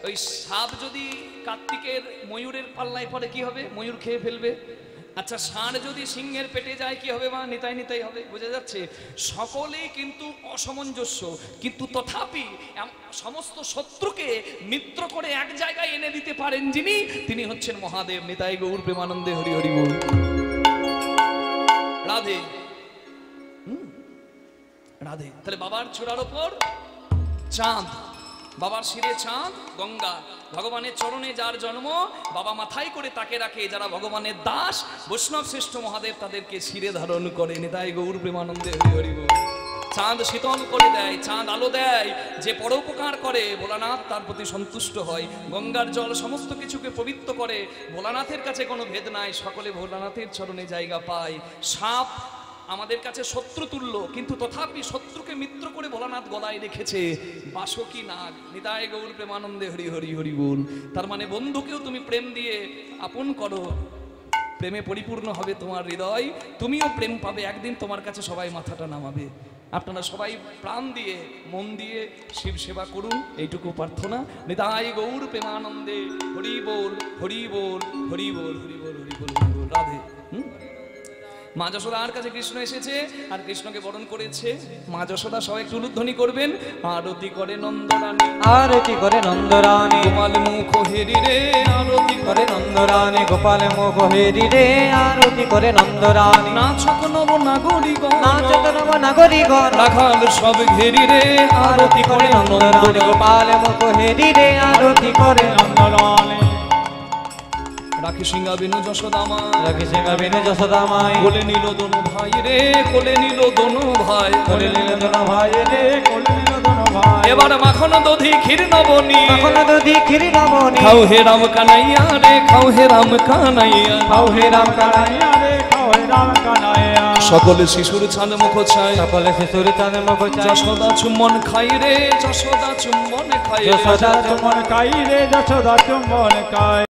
ওই সাপ যদি কার্তিকের ময়ূরের পাল্লায় পড়ে কি হবে? ময়ূর খেয়ে ফেলবে। আচ্ছা, ষাঁড় যদি সিংহের পেটে যায় কি হবে? মা নিতাই নিতাই হবে, বোঝা যাচ্ছে? সকলেই কিন্তু অসামঞ্জস্য, কিন্তু তথাপি সমস্ত শত্রুকে মিত্র করে এক জায়গায় এনে দিতে পারেন যিনি, তিনি হচ্ছেন মহাদেব। নিতাই গৌর প্রেমানন্দে হরি হরি বল। রাধে রাধে। তাহলে বাবার চূড়ার ওপর চাঁদ, বাবার শিরে চাঁদ, গঙ্গা, ভগবানের চরণে যার জন্ম, বাবা মাথায় করে তাকে রাখে। যারা ভগবানের দাস, বৈষ্ণব শ্রেষ্ঠ মহাদেব তাদেরকে শিরে ধারণ করে। নিতাই গৌর প্রেমানন্দে হরি হরি বল। চাঁদ শীতল করে দেয়, চাঁদ আলো দেয়। যে পরোপকার করে ভোলানাথ তার প্রতি সন্তুষ্ট হয়। গঙ্গার জল সমস্ত কিছুকে পবিত্র করে। ভোলানাথের কাছে কোনো ভেদ নাই, সকলে ভোলানাথের চরণে জায়গা পায়। সাপ আমাদের কাছে শত্রু তুল্য, কিন্তু তথাপি শত্রুকে মিত্র করে ভোলানাথ গলায় রেখেছে। বাসকী নাগ। নিতাই গৌর প্রেমানন্দে হরি হরি হরি বল। তার মানে বন্ধুকেও তুমি প্রেম দিয়ে আপন করো, প্রেমে পরিপূর্ণ হবে তোমার হৃদয়, তুমিও প্রেম পাবে। একদিন তোমার কাছে সবাই মাথাটা নামাবে। আপনারা সবাই প্রাণ দিয়ে মন দিয়ে শিব সেবা করুন, এইটুকু প্রার্থনা। নিতাই গৌর প্রেমানন্দে হরি বল হরি বল হরি বল হরি বল হরি বল হরি বল। রাধে। মা যশোদার কাছে কৃষ্ণ এসেছে আর কৃষ্ণকে বরণ করেছে। মা যশোদা সবাই একটু উলুধ্বনি করবেন। আরতি করে নন্দরানী, আরতি করে নন্দরানী, গোপাল মুখ হেরি রে, আরতি করে নন্দরানী, গোপাল মুখ হেরি রে, আরতি করে নন্দরানী। নাচক নব নাগরিক, নাচত নব নাগরিগণ, রাখাল সব ঘেরি রে, আরতি করে নন্দরানী, গোপাল মুখ হেরি রে, আরতি করে নন্দরানী। রাখি সিংহা বিনু যশোদামা, রাখি সিংহা বিনু যশোদামাই, কোলে নিল দোনো ভাই রে, কোলে নিল দোনো ভাই, কোলে নিল দোনো ভাই রে, কোলে নিল দোনো ভাই। এবার মাখন দধি ক্ষীর নবনী, মাখন দধি ক্ষীর নবনী, খাও হে রাম কানাইয়া রে, খাও হে রাম কানাইয়া, খাও হে রাম কানাইয়া রে, খাও হে রাম কানাইয়া। সকল শিশুর ছাদ মুখ চায়, সকল শিশুর চাঁদ মুখ চায়, যশোদা চুম্বন খাই রে, যশোদা চুম্বন খাই, যশোদা চুম্বন খাই রে, যশোদা চুম্বন খাই।